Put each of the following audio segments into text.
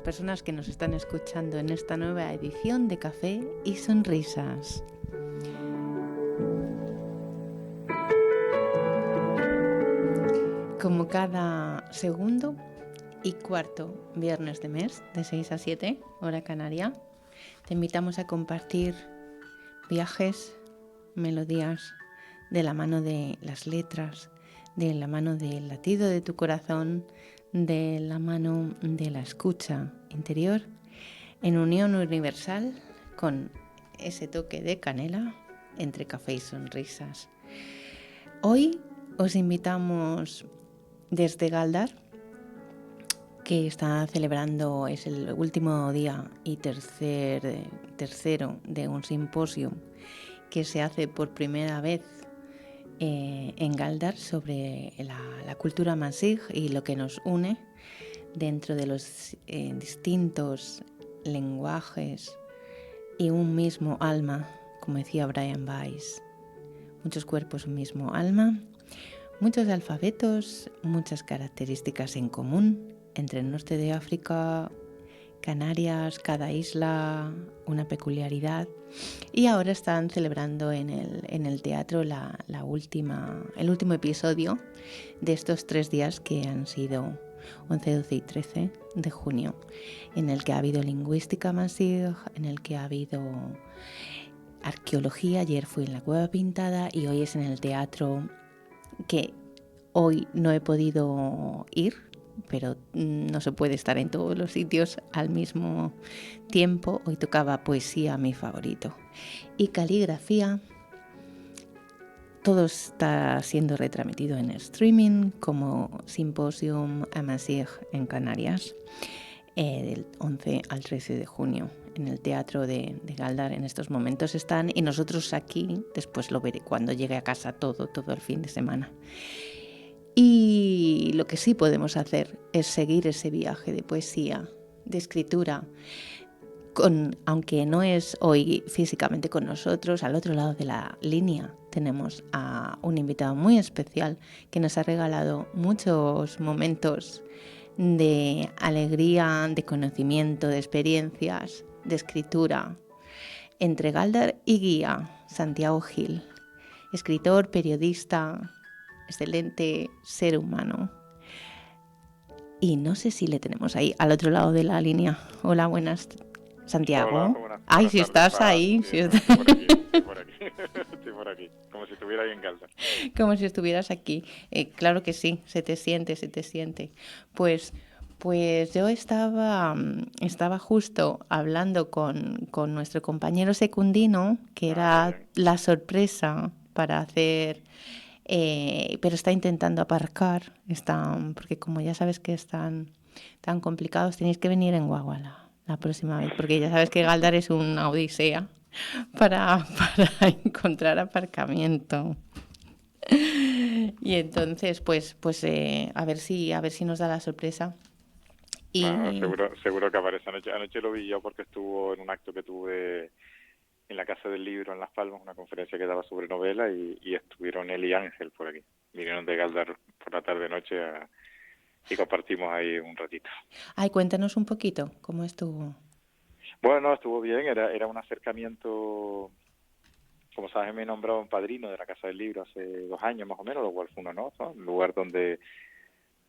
personas que nos están escuchando en esta nueva edición de Café y Sonrisas. Como cada segundo y cuarto viernes de mes, de 6 a 7, hora canaria, te invitamos a compartir viajes, melodías, de la mano de las letras, de la mano del latido de tu corazón, de la mano de la escucha interior, en unión universal con ese toque de canela entre café y sonrisas. Hoy os invitamos desde Galdar, que está celebrando, es el último día y tercero de un simposio que se hace por primera vez en Galdar sobre la cultura masij y lo que nos une dentro de los distintos lenguajes y un mismo alma, como decía Brian Weiss. Muchos cuerpos, un mismo alma, muchos alfabetos, muchas características en común entre el norte de África, Canarias, cada isla, una peculiaridad. Y ahora están celebrando en el teatro el último episodio de estos 3 días que han sido 11, 12 y 13 de junio, en el que ha habido lingüística masij, en el que ha habido arqueología. Ayer fui en la Cueva Pintada y hoy es en el teatro, que hoy no he podido ir, pero no se puede estar en todos los sitios al mismo tiempo. Hoy tocaba poesía, mi favorito, y caligrafía. Todo está siendo retransmitido en streaming como Simposium Amasij en Canarias, del 11 al 13 de junio. En el teatro de Galdar en estos momentos están, y nosotros aquí después lo veré cuando llegue a casa todo el fin de semana. Y lo que sí podemos hacer es seguir ese viaje de poesía, de escritura, aunque no es hoy físicamente con nosotros. Al otro lado de la línea tenemos a un invitado muy especial que nos ha regalado muchos momentos de alegría, de conocimiento, de experiencias, de escritura, entre Galdar y Guía. Santiago Gil, escritor, periodista, excelente ser humano. Y no sé si le tenemos ahí al otro lado de la línea. Hola, buenas, Santiago. Hola, buenas Ay, si tardes, estás Paz. ahí. Sí, estoy por aquí. Estoy por aquí, como si estuviera ahí en Galdar. Como si estuvieras aquí. Claro que sí, se te siente. Pues yo estaba justo hablando con nuestro compañero secundino, que era la sorpresa para hacer, pero está intentando aparcar, porque como ya sabes que están tan complicados, tenéis que venir en guagua la próxima vez, porque ya sabes que Galdar es una odisea para encontrar aparcamiento. Y entonces pues a ver si nos da la sorpresa. Y Seguro que aparece. Anoche lo vi yo porque estuvo en un acto que tuve en la Casa del Libro en Las Palmas, una conferencia que daba sobre novela, y estuvieron él y Ángel por aquí. Vinieron de Galdar por la tarde-noche y compartimos ahí un ratito. Ay, cuéntanos un poquito cómo estuvo. Bueno, estuvo bien, era un acercamiento. Como sabes, me he nombrado un padrino de la Casa del Libro hace 2 años más o menos, lo cual fue un honor, ¿no? Un lugar donde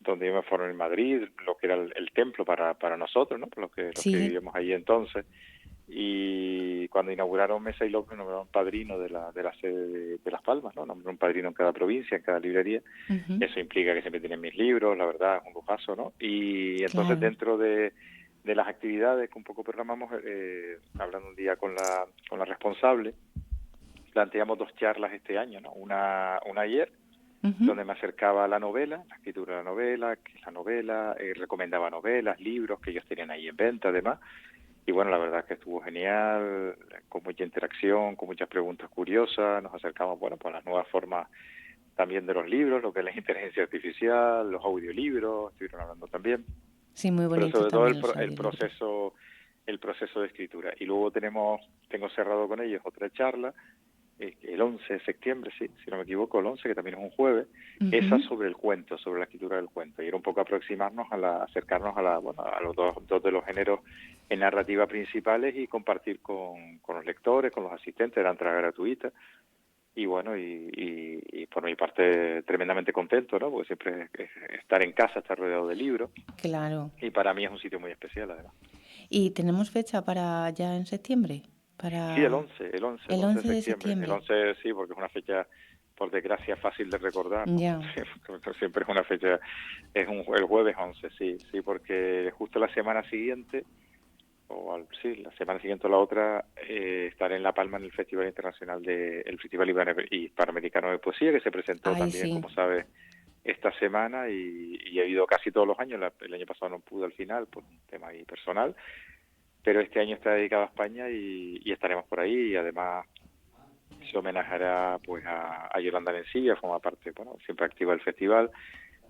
yo me formé en Madrid, lo que era el templo para nosotros, ¿no? Los que vivíamos allí entonces. Y cuando inauguraron Mesa y López, nombraron padrino de la sede de Las Palmas, ¿no? Nombraron un padrino en cada provincia, en cada librería. Uh-huh. Eso implica que siempre tienen mis libros, la verdad, es un lujazo, ¿no? Y entonces, claro, dentro de las actividades que un poco programamos, hablando un día con la responsable, planteamos 2 charlas este año, ¿no? Una ayer, uh-huh, donde me acercaba a la novela, la escritura de la novela, qué es la novela, recomendaba novelas, libros que ellos tenían ahí en venta, además. Y bueno, la verdad es que estuvo genial, con mucha interacción, con muchas preguntas curiosas. Nos acercamos, bueno, pues a las nuevas formas también de los libros, lo que es la inteligencia artificial, los audiolibros, estuvieron hablando también. Sí, muy bonito. Pero sobre todo el proceso de escritura. Y luego tengo cerrado con ellos otra charla el 11 de septiembre, sí, si no me equivoco, el 11, que también es un jueves, esa Ujú. sobre el cuento, sobre la escritura del cuento, y era un poco aproximarnos acercarnos bueno, a los dos de los géneros en narrativa principales y compartir con los lectores, con los asistentes, era entrada gratuita, y bueno, y por mi parte tremendamente contento, ¿no? Porque siempre estar en casa, estar rodeado de libros, Claro. y para mí es un sitio muy especial, además. ¿Y tenemos fecha para ya en septiembre? Sí, el Para 11, el 11, el el 11 de 11 de septiembre. El septiembre. 11 sí, porque es una fecha, por desgracia, fácil de recordar, ¿no? Ya. Siempre es una fecha, el jueves 11, sí, sí, porque justo la semana siguiente, sí, la semana siguiente o la otra, estaré en La Palma en el Festival Internacional el Festival Hispanoamericano de Poesía, que se presentó Ay, también, sí. como sabes, esta semana y he ido casi todos los años. El año pasado no pude al final por un tema ahí personal, pero este año está dedicado a España y estaremos por ahí, y además se homenajeará pues a Yolanda Lencilla, forma parte, bueno, siempre activa del festival,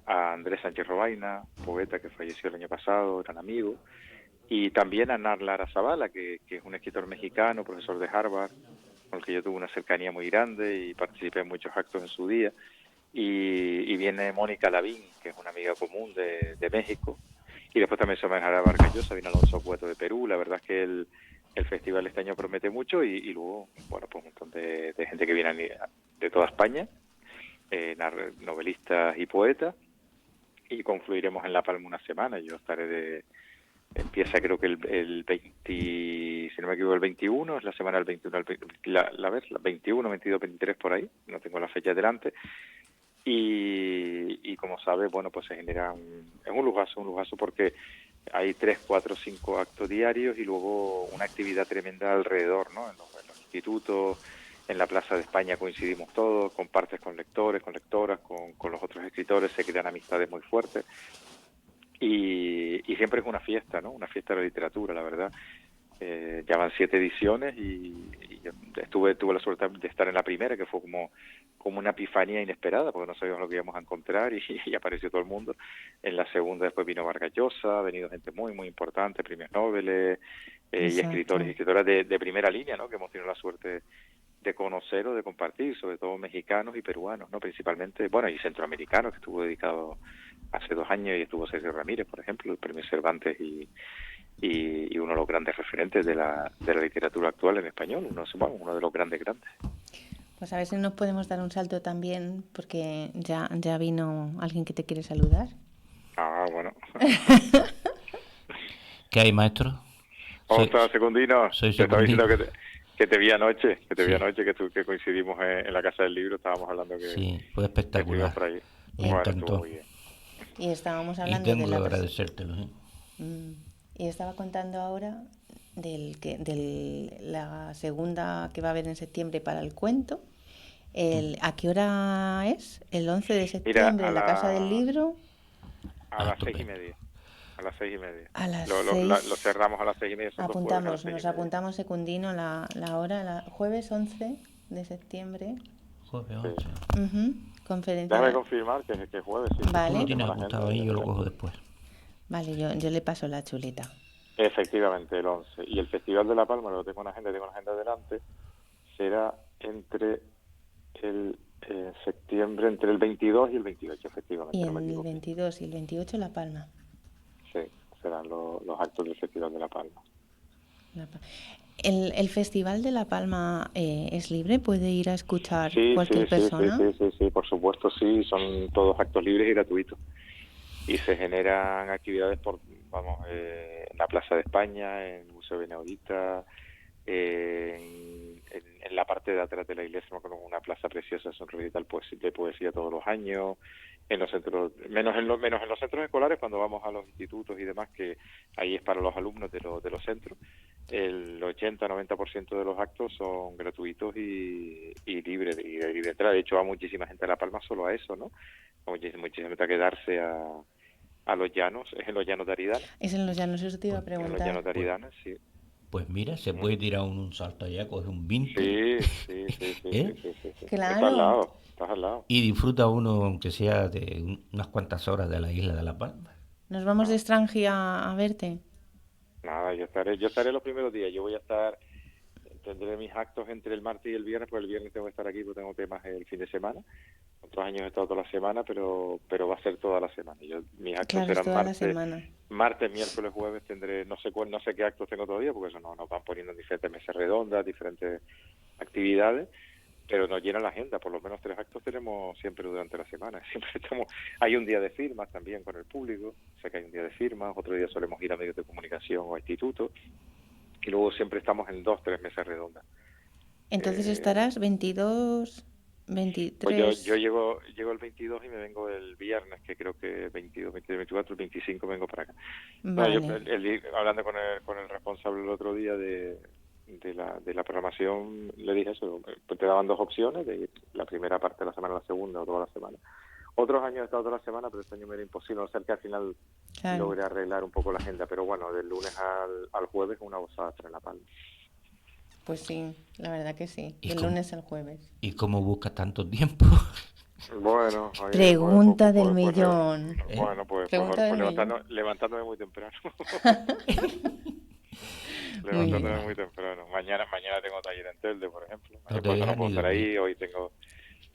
a Andrés Sánchez Robaina, poeta que falleció el año pasado, gran amigo, y también a Narla Zavala, que es un escritor mexicano, profesor de Harvard, con el que yo tuve una cercanía muy grande y participé en muchos actos en su día. Y viene Mónica Lavín, que es una amiga común de México, y después también se homenajeará a Vargas Llosa, viene Alonso Cueto de Perú. La verdad es que el festival este año promete mucho, y luego, bueno, pues un montón de gente que viene de toda España, novelistas y poetas, y confluiremos en La Palma una semana. Yo empieza creo que el 20, si no me equivoco, el 21, es la semana del 21, la 21, 22, 23 por ahí, no tengo la fecha delante, y como sabes, bueno, pues se genera es un lujazo porque hay 3, 4, 5 actos diarios y luego una actividad tremenda alrededor, ¿no? En los institutos, en la Plaza de España coincidimos todos, compartes con lectores, con lectoras, con los otros escritores, se crean amistades muy fuertes y siempre es una fiesta, ¿no? Una fiesta de la literatura, la verdad. Ya van 7 ediciones y yo tuve la suerte de estar en la primera, que fue como una epifanía inesperada, porque no sabíamos lo que íbamos a encontrar y apareció todo el mundo. En la segunda después vino Vargas Llosa, ha venido gente muy, muy importante, premios Nobel, y escritores y Exacto. escritoras de primera línea, ¿no? Que hemos tenido la suerte de conocer o de compartir, sobre todo mexicanos y peruanos, ¿no? Principalmente, bueno, y centroamericanos, que estuvo dedicado hace 2 años, y estuvo Sergio Ramírez, por ejemplo, el premio Cervantes y uno de los grandes referentes de la literatura actual en español, uno de los grandes. Pues a ver si nos podemos dar un salto también, porque ya vino alguien que te quiere saludar. Ah, bueno. ¿Qué hay, maestro? ¿Cómo Soy, estás, Secundino? soy Te estaba diciendo Secundino. que te vi anoche, Sí, que coincidimos en la Casa del Libro, estábamos hablando sí, fue que estuvimos espectacular. por ahí. Me Bueno, estuvo encantó. muy bien. Y estábamos Y hablando de tengo que la agradecértelo, ¿eh? y estaba contando ahora de la segunda que va a haber en septiembre para el cuento. ¿A qué hora es? El 11 de Mira, septiembre en la Casa del Libro a Ah, las seis y estupendo. media. A las 6:30. a las Lo 6. cerramos a las 6:30, son dos jueves a las seis y Nos media. apuntamos secundino la hora, jueves 11 de septiembre. Jueves Sí. 11. Ujú. Déjame Conferencia. confirmar que es jueves, sí, Tú sí, lo Vale, tienes tengo la agenda apuntado ahí, yo lo delante. cojo después. vale, yo le paso la chuleta. Efectivamente, el 11. Y el Festival de La Palma, lo tengo tengo una agenda delante, será entre el septiembre, entre el 22 y el 28, Y efectivamente, no me el equivoco. 22 y el 28 La Palma. Sí, serán los actos del Festival de La Palma. La Pa- el Festival de La Palma es libre, puede ir a escuchar Sí, cualquier sí, sí, sí, persona. sí, sí, sí, por supuesto, sí, son todos actos libres y gratuitos. Y se generan actividades en la Plaza de España, en el Museo Benaudita, en la parte de atrás de la iglesia, con una plaza preciosa, es un recital de poesía todos los años, en los centros, menos en los centros escolares, cuando vamos a los institutos y demás, que ahí es para los alumnos de los centros. El 80-90% de los actos son gratuitos y libres de entrada. De hecho, va muchísima gente a La Palma solo a eso, ¿no? Va muchísima gente a quedarse a los llanos, es en los llanos de Aridane, Es en los llanos, eso te iba a en los preguntar. llanos de Pues, Aridane, sí. pues mira, se puede tirar un salto allá, coge un 20, Sí, sí, sí, sí, sí, ¿eh? sí, sí, sí. Claro. Estás al lado. Y disfruta uno, aunque sea de unas cuantas horas de la isla de La Palma. Nos vamos de Ah, extranjía a verte. nada, yo estaré los primeros días. Yo voy a estar tendré mis actos entre el martes y el viernes, porque el viernes tengo que estar aquí porque tengo temas el fin de semana. Otros años he estado toda la semana, pero va a ser toda la semana. Mis actos Claro, es serán toda la semana. martes, miércoles, jueves. Tendré, no sé qué actos tengo todavía, porque eso nos van poniendo en diferentes mesas redondas, diferentes actividades, pero nos llena la agenda. Por lo menos 3 actos tenemos siempre durante la semana. Siempre hay un día de firmas también con el público. Sé que hay un día de firmas, otro día solemos ir a medios de comunicación o a institutos, y luego siempre estamos en 2, 3 mesas redondas. Entonces estarás 22, Pues yo 23... llego el 22 y me vengo el viernes, que creo que 22, 23, 24, el 25 vengo para acá. No, yo Vale. hablando con el responsable el otro día de la programación, le dije eso, pues te daban 2 opciones, de ir la primera parte de la semana, la segunda o toda la semana. Otros años he estado toda la semana, pero este año me era imposible, no ser que al final Claro. logré arreglar un poco la agenda, pero bueno, del lunes al jueves una gozada estar en La Palma. Pues sí, la verdad que sí. ¿Y Del cómo, lunes al jueves. y cómo buscas tanto tiempo? Bueno, oye, Pregunta del millón. ¿Eh? Pregunta del millón. levantándome muy temprano. Muy Levantándome bien. muy temprano. Mañana tengo taller en Telde, por ejemplo. No te Por eso no dejan puedo ni estar dormir. ahí.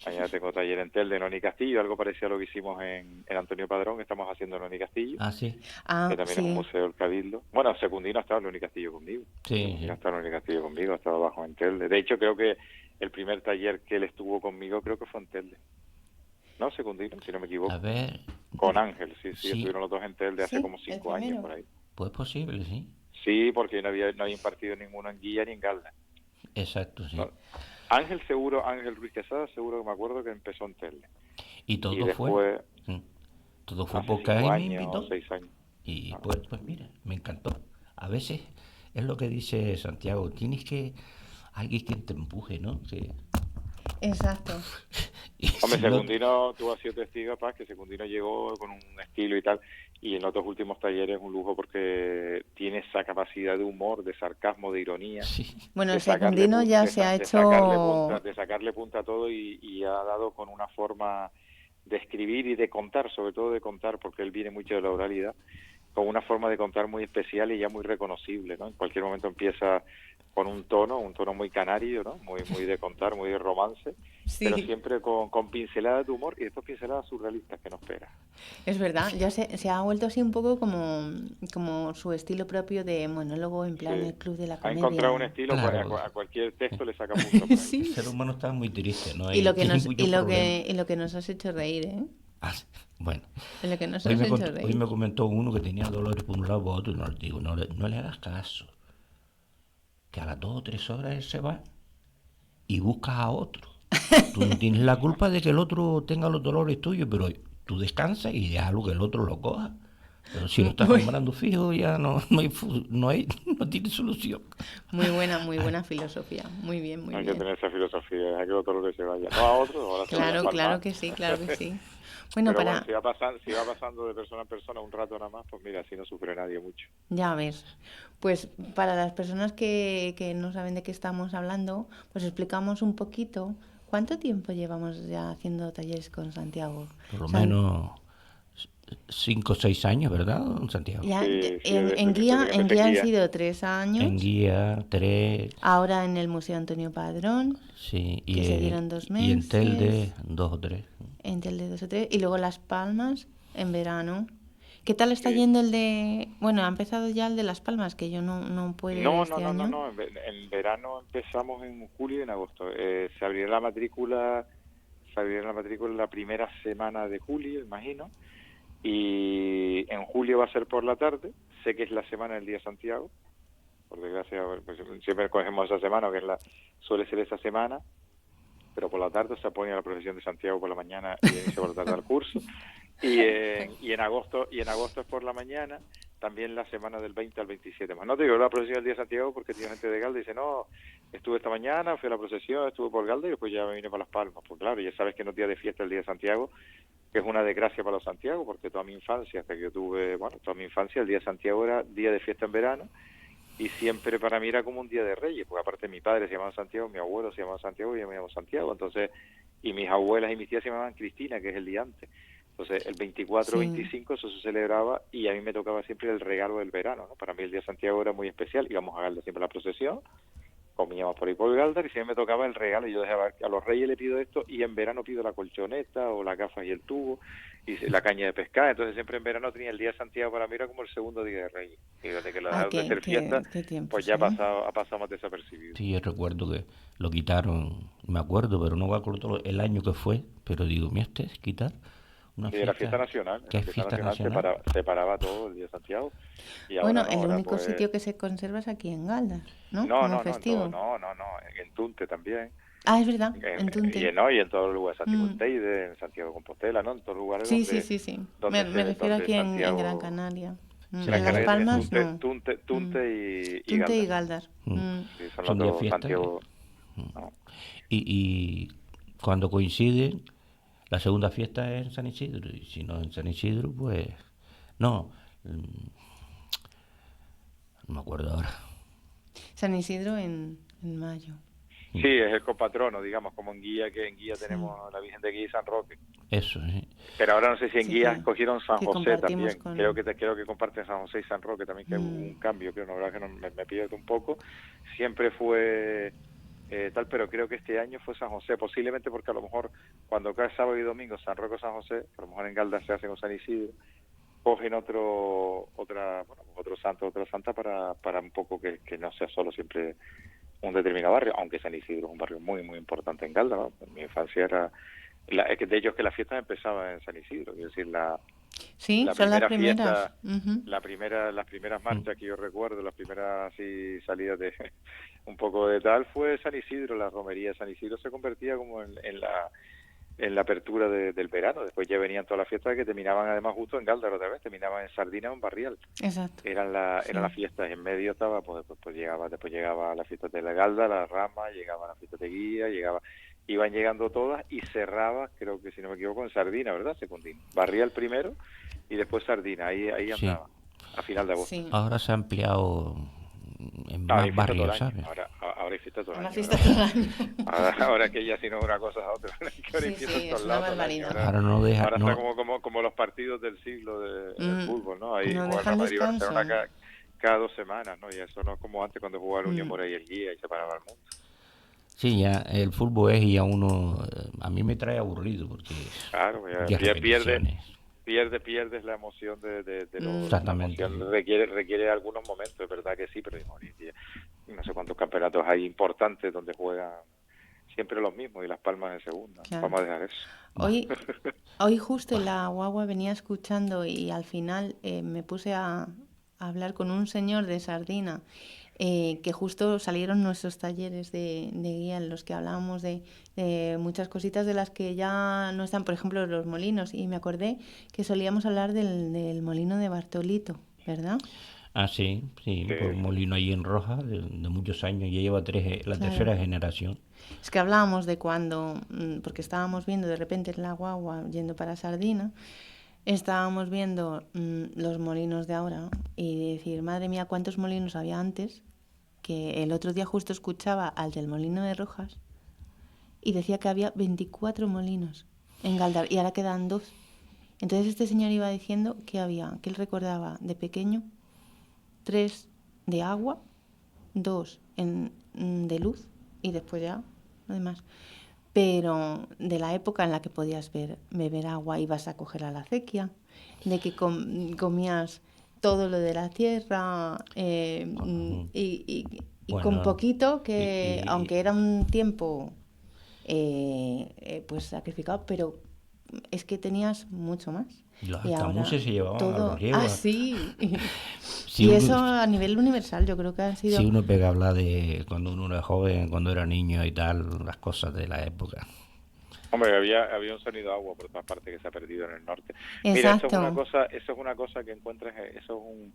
Mañana tengo taller en Telde, en Oni Castillo, algo parecido a lo que hicimos en Antonio Padrón, que estamos haciendo en Oni Castillo, Ah, sí. que Ah, también es un sí. museo del Cabildo. Bueno, Secundino ha estado en Oni Castillo conmigo. Sí, Secundino ha sí. estado en Oni Castillo conmigo, ha estado abajo en Telde. De hecho, creo que el primer taller que él estuvo conmigo, creo que fue en Telde. No, Secundino, si no me A equivoco. ver, Con Ángel, sí, sí, estuvieron los dos en Telde hace Sí, como el 5 años por primero. ahí. pues posible, sí. Sí, porque no había impartido ninguno en Guía ni en Galda. Exacto, sí. No. Ángel Ruiz Quesada, seguro que me acuerdo que empezó en Telde. Y Y todo fue, después, mm, todo fue hace porque 5 ahí me años, invitó. 6 años. Y Ah, pues mira, me encantó. A veces es lo que dice Santiago, tienes que alguien que te empuje, ¿no? Exacto. Y Hombre, si no, Secundino, tú has sido testigo, Paz, que Secundino llegó con un estilo y tal, y en los 2 últimos talleres un lujo porque tiene esa capacidad de humor, de sarcasmo, de ironía, sí, Bueno, el de sacarle secundino ya se ha hecho... de sacarle punta a todo y ha dado con una forma de escribir y de contar, sobre todo de contar, porque él viene mucho de la oralidad, con una forma de contar muy especial y ya muy reconocible, ¿no? En cualquier momento empieza con un tono muy canario, ¿no? Muy de contar, muy de romance, pero Sí, siempre con pinceladas de humor y después pinceladas surrealistas que no esperas. es verdad. Ya se ha vuelto así un poco como su estilo propio de monólogo en plan Sí. el club de la Ha encontrado un comedia. estilo, claro, a cualquier texto le saca punto por ahí. el Sí. ser humano está muy triste, no Y hay, lo que tiene nos, muchos problemas. y lo que nos has hecho reír, ¿eh? Ah, bueno, Y lo que nos has hecho hoy reír. me comentó uno que tenía dolores por un lado por otro, y no le digo, no le hagas caso, que a las 2 o 3 horas él se va y buscas a otro. Tú no tienes la culpa de que el otro tenga los dolores tuyos, pero tú descansas y déjalo que el otro lo coja. Pero si lo estás Muy, nombrando fijo, ya no tiene solución. muy Ay, buena filosofía. Muy bien, muy Hay que bien. tener esa filosofía, hay que otro que se vaya. No a otro, ahora se vaya a Claro, claro palmar. que sí, claro que sí. Bueno, Pero bueno, para... si va pasando de persona en persona un rato nada más, pues mira, así no sufre nadie mucho. Ya ves. Pues para las personas que no saben de qué estamos hablando, pues explicamos un poquito cuánto tiempo llevamos ya haciendo talleres con Santiago. por lo San- menos 5 o 6 años, ¿verdad, don Santiago? Sí, sí, desde que En empecé en guía han guía. sido 3 años, En guía, 3, ahora en el Museo Antonio Padrón, sí, que se dieron dos y en Telde, meses, 2 o 3. en Telde 2 o 3, y luego Las Palmas en verano. ¿Qué tal está Sí. yendo el de... Bueno, ha empezado ya el de Las Palmas, que yo no pude ir No, no, este no, no, año. no. En verano empezamos en julio y en agosto. Se abrirá la matrícula la primera semana de julio, imagino. Y en julio va a ser por la tarde. Sé que es la semana del Día de Santiago. Por desgracia, pues, siempre cogemos esa semana, suele ser esa semana. Pero por la tarde se pone a la procesión de Santiago por la mañana y inicia por la tarde al curso. Y en agosto es por la mañana, también la semana del 20 al 27. Más no te digo la procesión del día de Santiago porque tiene gente de Galda y dice, no, estuve esta mañana, fui a la procesión, estuve por Galda y después ya me vine para Las Palmas. Pues claro, ya sabes que no es día de fiesta el día de Santiago, que es una desgracia para los Santiago, porque toda mi infancia, hasta que yo toda mi infancia, el día de Santiago era día de fiesta en verano y siempre para mí era como un día de Reyes, porque aparte mi padre se llamaba Santiago, mi abuelo se llamaba Santiago y yo me llamo Santiago, entonces, y mis abuelas y mis tías se llamaban Cristina, que es el día antes. Entonces, el 24 o Sí. 25 eso se celebraba y a mí me tocaba siempre el regalo del verano, ¿no? Para mí el día de Santiago era muy especial, íbamos a darle siempre la procesión comíamos por ahí por Galdar y siempre me tocaba el regalo. Y yo dejaba, a los Reyes le pido esto y en verano pido la colchoneta o las gafas y el tubo y la caña de pescar. Entonces siempre en verano tenía el día de Santiago, para mí era como el segundo día de Reyes. Y desde que lo dejaron de ser fiesta, qué tiempos, pues ya ha pasado más desapercibido. Sí, yo recuerdo que lo quitaron, me acuerdo, pero no me acuerdo el año que fue, pero digo, mira, este es quitar una Sí, era fiesta, fiesta nacional. que Era es fiesta fiesta nacional, nacional. separaba todo el día de Santiago. Y ahora Bueno, no, el ahora único pues... sitio que se conserva es aquí en Galdar, ¿no? No, Como no, no, en todo, festivo. no, en Tunte también. Ah, es verdad, en Tunte. Y en todos los lugares, Santiago Mm. de Teide, en Santiago de Compostela, ¿no? En todos los lugares Sí, sí, sí, sí. Me refiero donde aquí en Gran Santiago... Canaria. Sí, Gran En Las Canaria tienes Palmas, no. Mm. Tunte y Tunte y Galdar. Galdar. mm, Sí, son los son días dos, fiestas. Santiago... ¿no? Y cuando coinciden, la segunda fiesta es en San Isidro. Y si no en San Isidro, pues... No, no me acuerdo ahora. San Isidro en mayo. Sí, es el copatrono, digamos, como en Guía, que en Guía Sí. tenemos la Virgen de Guía y San Roque. Eso, sí. Pero ahora no sé si en Sí, Guía que escogieron San José compartimos también. con... Creo que comparten San José y San Roque también, que hubo un cambio, creo, la verdad que no, me pierdo un poco. Siempre fue tal, pero creo que este año fue San José, posiblemente porque a lo mejor cuando cae sábado y domingo San Roque o San José, a lo mejor en Galda se hace con San Isidro, cogen otro santo, otra santa para un poco que no sea solo siempre un determinado barrio, aunque San Isidro es un barrio muy, muy importante en Galda, ¿no? En mi infancia era... es que de hecho que las fiestas empezaban en San Isidro, es decir, Sí, la son las primera primeras. fiesta, las primeras marchas que yo recuerdo, las primeras así salidas de un poco de tal fue San Isidro, la romería de San Isidro se convertía como en la apertura del verano. Después ya venían todas las fiestas que terminaban además justo en Gáldaro otra vez, terminaban en Sardina o en Barrial. Exacto. Eran las fiestas, en medio estaba, pues después llegaba la fiesta de la Galda, la Rama, llegaba la fiesta de Guía, iban llegando todas y cerraba, creo que si no me equivoco, en Sardina, ¿verdad? Secundín. Barrial primero y después Sardina, ahí Sí. andaba, a final de agosto. Sí. Ahora se ha ampliado en Ahora más hay fiesta todo el barrios, año, ¿sabes? ahora hay fiesta todo el Una año. fiesta todo el año. Ahora que ya si no es una cosa a otra, que ahora hay Sí, fiesta sí, todos es una lados todo el año. barbaridad. Ahora no deja... Ahora No, está como los partidos del siglo del fútbol, ¿no? Ahí no juega dejan el Madrid y descanso. Barcelona cada 2 semanas, ¿no? Y eso no es como antes cuando jugaba el Unión Morey y el Guía y se paraba el mundo. sí, ya el fútbol es ya uno... A mí me trae aburrido porque... Claro, ya repeticiones. pierdes la emoción de lo... Exactamente. La emoción requiere algunos momentos, es verdad que sí, pero no sé cuántos campeonatos hay importantes donde juegan siempre los mismos y Las Palmas en segunda. Claro. Vamos a dejar eso. Hoy justo en la guagua venía escuchando y al final me puse a hablar con un señor de Sardina, que justo salieron nuestros talleres de guía en los que hablábamos de muchas cositas de las que ya no están, por ejemplo, los molinos, y me acordé que solíamos hablar del molino de Bartolito, ¿verdad? Ah, sí, pues un molino ahí en Roja de muchos años, ya lleva la tercera generación. Es que hablábamos de cuando, porque estábamos viendo de repente en la guagua yendo para Sardina, estábamos viendo los molinos de ahora y decir, madre mía, cuántos molinos había antes, que el otro día justo escuchaba al del molino de Rojas y decía que había 24 molinos en Galdar y ahora quedan 2. Entonces este señor iba diciendo que él recordaba de pequeño 3 de agua, 2 de luz y después ya lo demás. Pero de la época en la que podías beber agua, ibas a coger a la acequia, de que comías todo lo de la tierra y con poquito, que aunque era un tiempo pues sacrificado, pero es que tenías mucho más. Los Y ahora alcamuces se llevaban a los riegos. Ah, sí. Si y uno, eso a nivel universal, yo creo que han sido... Si uno pega a hablar de cuando uno era joven, cuando era niño y tal, las cosas de la época. Hombre, había un sonido de agua por todas partes que se ha perdido en el norte. Exacto. Mira, eso es una cosa que encuentras, eso es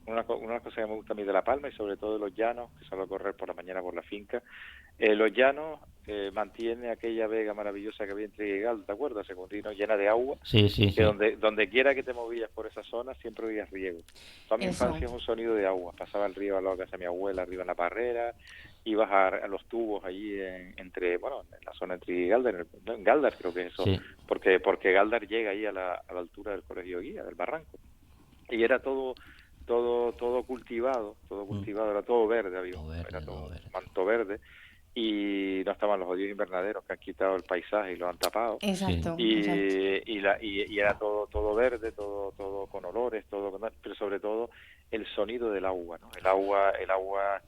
una de las cosas que me gusta a mí de La Palma y sobre todo de los llanos, que suelo correr por la mañana por la finca. Los llanos mantiene aquella vega maravillosa que había entre Guigal, ¿te acuerdas? Secundino, llena de agua. Sí. Donde quiera que te movías por esa zona siempre oías riego. Toda mi infancia es un sonido de agua. Pasaba el río al lado de casa de mi abuela, arriba en la parrera, ibas a los tubos allí en la zona entre Galdar, en Galdar creo que es eso, sí. porque Galdar llega ahí a la altura del Colegio Guía, del barranco. Y era todo todo cultivado, era todo verde, era Todo todo verde. manto verde, y no estaban los odios invernaderos que han quitado el paisaje y lo han tapado. Exacto, Y, exacto. y era todo verde, todo con olores, pero sobre todo el sonido del agua, ¿no? El agua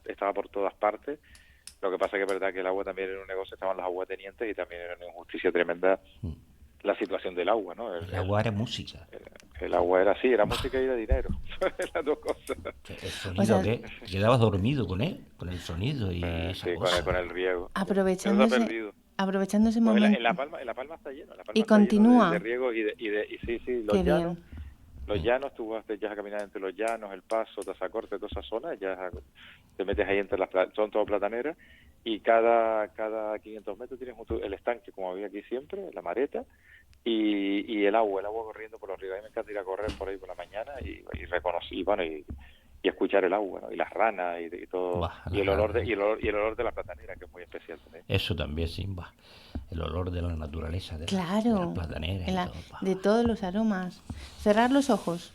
estaba por todas partes. Lo que pasa que es verdad que el agua también era un negocio, estaban los aguatenientes y también era una injusticia tremenda la situación del agua, ¿no? El agua era música. El agua era así, era música y era dinero. Las dos cosas. El O sonido sea, que te quedabas dormido con él, con el sonido y esa Sí, cosa. con el riego. Eso se ha aprovechándose, perdido. aprovechando ese Pues momento. En La Palma está lleno, La Y Palma está lleno de continúa. riego y sí, Qué bien. los llanos, tú vas ya a caminar entre los llanos, El Paso, Tazacorte, toda esa zona, ya te metes ahí entre son todo plataneras, y cada 500 metros tienes el estanque, como había aquí siempre, la mareta, y el agua corriendo por los ríos. A mí me encanta ir a correr por ahí por la mañana y reconocer, y escuchar el agua, ¿no? Y las ranas y todo, Bah, y el olor y el olor de la platanera, que es muy especial también. Eso también, sí, bah. El olor de la naturaleza, de las Claro. plataneras y todo. Bah. De todos los aromas. Cerrar los ojos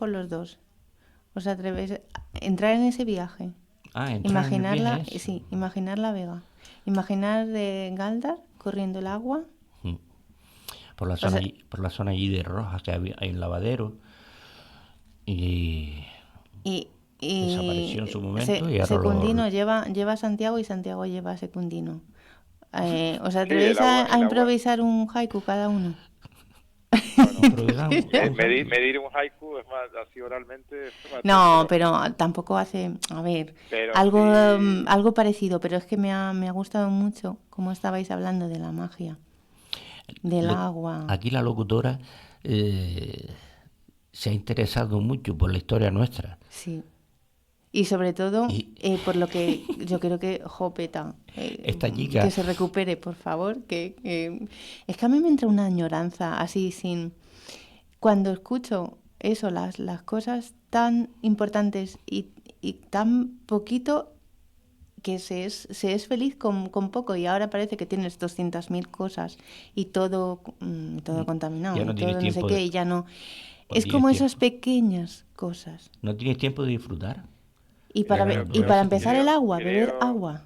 los dos. ¿Os atrevéis a entrar en ese viaje? Entrar en el viaje ese. Sí, imaginar la Vega. Imaginar de Galdar corriendo el agua. Por la zona, por la zona allí de Rojas, que hay un lavadero, y Y desapareció en su momento y ahora Secundino lleva a Santiago y Santiago lleva a Secundino. ¿Os Sí, atrevéis a improvisar un haiku cada uno? improvisamos. Medir un haiku es más así oralmente. No, pero tampoco hace, a ver, Pero algo, sí, algo parecido, pero es que me ha gustado mucho cómo estabais hablando de la magia, del agua. Aquí la locutora se ha interesado mucho por la historia nuestra. Sí. Y sobre todo, Y por lo que yo creo que Jopeta, esta chica, que se recupere, por favor, es que a mí me entra una añoranza así sin... Cuando escucho eso, las cosas tan importantes y tan poquito que se es feliz con poco, y ahora parece que tienes 200.000 cosas y todo contaminado ya y no tienes todo no sé tiempo qué, y ya no... no Es tienes como tiempo. esas pequeñas cosas. No tienes tiempo de disfrutar. Y De la para naturaleza empezar que el agua, beber creo, agua.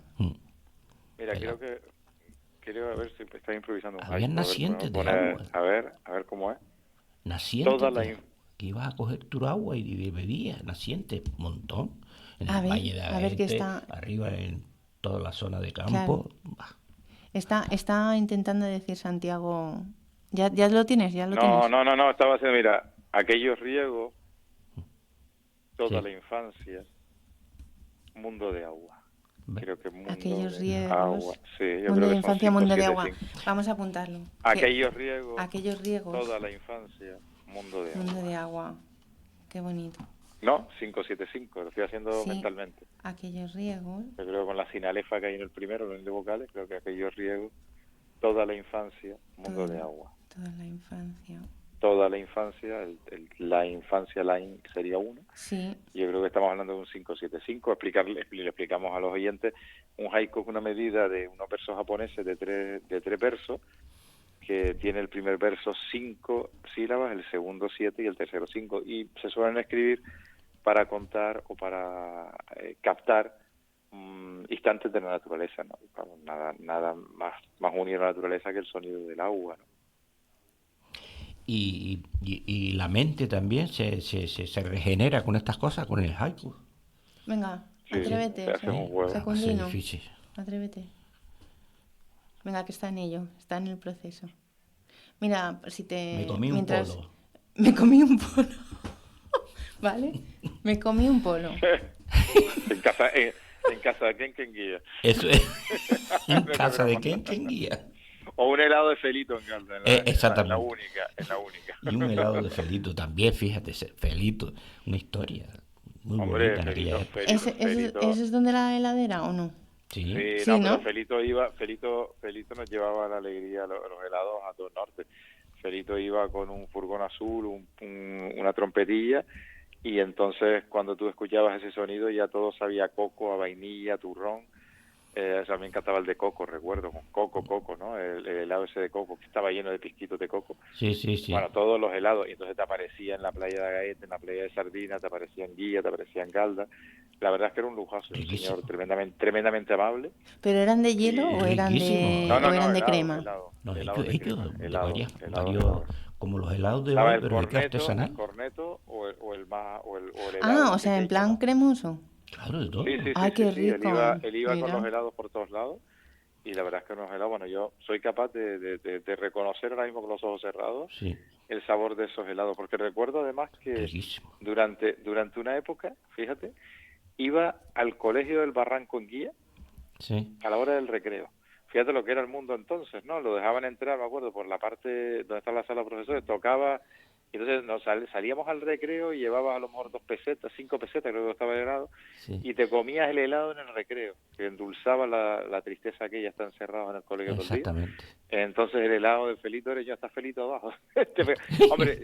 mira, El agua. creo a ver si está improvisando un Había haiku, nacientes de agua. a ver cómo es. Nacientes de agua. Que ibas a coger tu agua y bebías. Nacientes, un montón. En A el ver, Valle de a ver qué Aete, está... arriba en toda la zona de Claro. campo. Bah. Está intentando decir Santiago... Ya lo tienes, ya lo No, tienes. estaba haciendo, mira, aquellos riegos, toda Sí. la infancia, mundo de agua. ¿Ves? Creo que mundo Aquellos de riegos. agua. Sí, yo Mundo creo de que son infancia, 5, mundo de 7, agua. 5. Vamos a apuntarlo. Aquellos riegos, Aquellos riegos. toda la infancia, mundo de Mundo agua. de agua. Qué bonito. No, 5, 7, 5, lo estoy haciendo Sí. mentalmente. Aquellos riegos. Yo creo que con la sinalefa que hay en el primero, los de vocales, creo que aquellos riegos, toda la infancia, mundo de agua. Toda la infancia. Toda la infancia, la infancia line sería 1. Sí. Yo creo que estamos hablando de un 5, 7, 5. Le explicamos a los oyentes, un haiku es una medida de unos versos japoneses de tres versos, que tiene el primer verso 5 sílabas, el segundo 7 y el tercero 5. Y se suelen escribir para contar o para captar instantes de la naturaleza, ¿no? Nada más unido a la naturaleza que el sonido del agua, ¿no? Y la mente también se regenera con estas cosas, con el haiku. Venga, Sí, atrévete. se hace un juego. Va a ser Secundino. difícil. Atrévete. Venga, que está en ello, está en el proceso. Mira, si te... Me comí un polo. Me comí un polo. ¿Vale? Me comí un polo. en casa de Ken Guía. Eso es. En casa de quién guía. O un helado de felito en Calda, Exactamente. en la única. Y un helado de felito también, fíjate, felito. Una historia muy Hombre, bonita en aquella felito, época. ¿Ese es donde la heladera o no? Sí. Sí, no, ¿no? pero Felito nos llevaba la alegría, los helados a todo el norte. Felito iba con un furgón azul, una trompetilla, y entonces cuando tú escuchabas ese sonido ya todo sabía a coco, a vainilla, a turrón. O sea, me encantaba el de coco, recuerdo, con coco, ¿no? El helado ese de coco, que estaba lleno de pisquitos de coco. Sí, sí, sí. Bueno, todos los helados, y entonces te aparecía en la playa de Agaete, en la playa de Sardina, te aparecía en Guía, te aparecía en Galda. La verdad es que era un lujazo, un Riquísimo. señor tremendamente amable. ¿Pero eran de hielo Y... o eran Riquísimo. de, o eran de crema? No, helado de hecho crema, de helado. como los helados de Estaba hoy, el pero de qué el artesanal. corneto o el helado Ah, o más sea, en pequeño. plan cremoso. Claro, de Sí, todo. sí, sí, Ay, sí, qué sí. rico. Él iba con los Mira. helados por todos lados y la verdad es que unos helados, bueno, yo soy capaz de reconocer ahora mismo con los ojos cerrados Sí, el sabor de esos helados, porque recuerdo además que riquísimo. durante una época, fíjate, iba al colegio del Barranco en Guía Sí, a la hora del recreo. Fíjate lo que era el mundo entonces, ¿no? Lo dejaban entrar, me acuerdo, por la parte donde está la sala de profesores, tocaba, y entonces salíamos al recreo y llevabas a lo mejor 2 pesetas, 5 pesetas, creo que estaba el helado, sí, y te comías el helado en el recreo, que endulzaba la tristeza que ya está encerrado en el colegio todo el día. exactamente. Entonces el helado de Felito Eres, ya está Felito abajo. Hombre,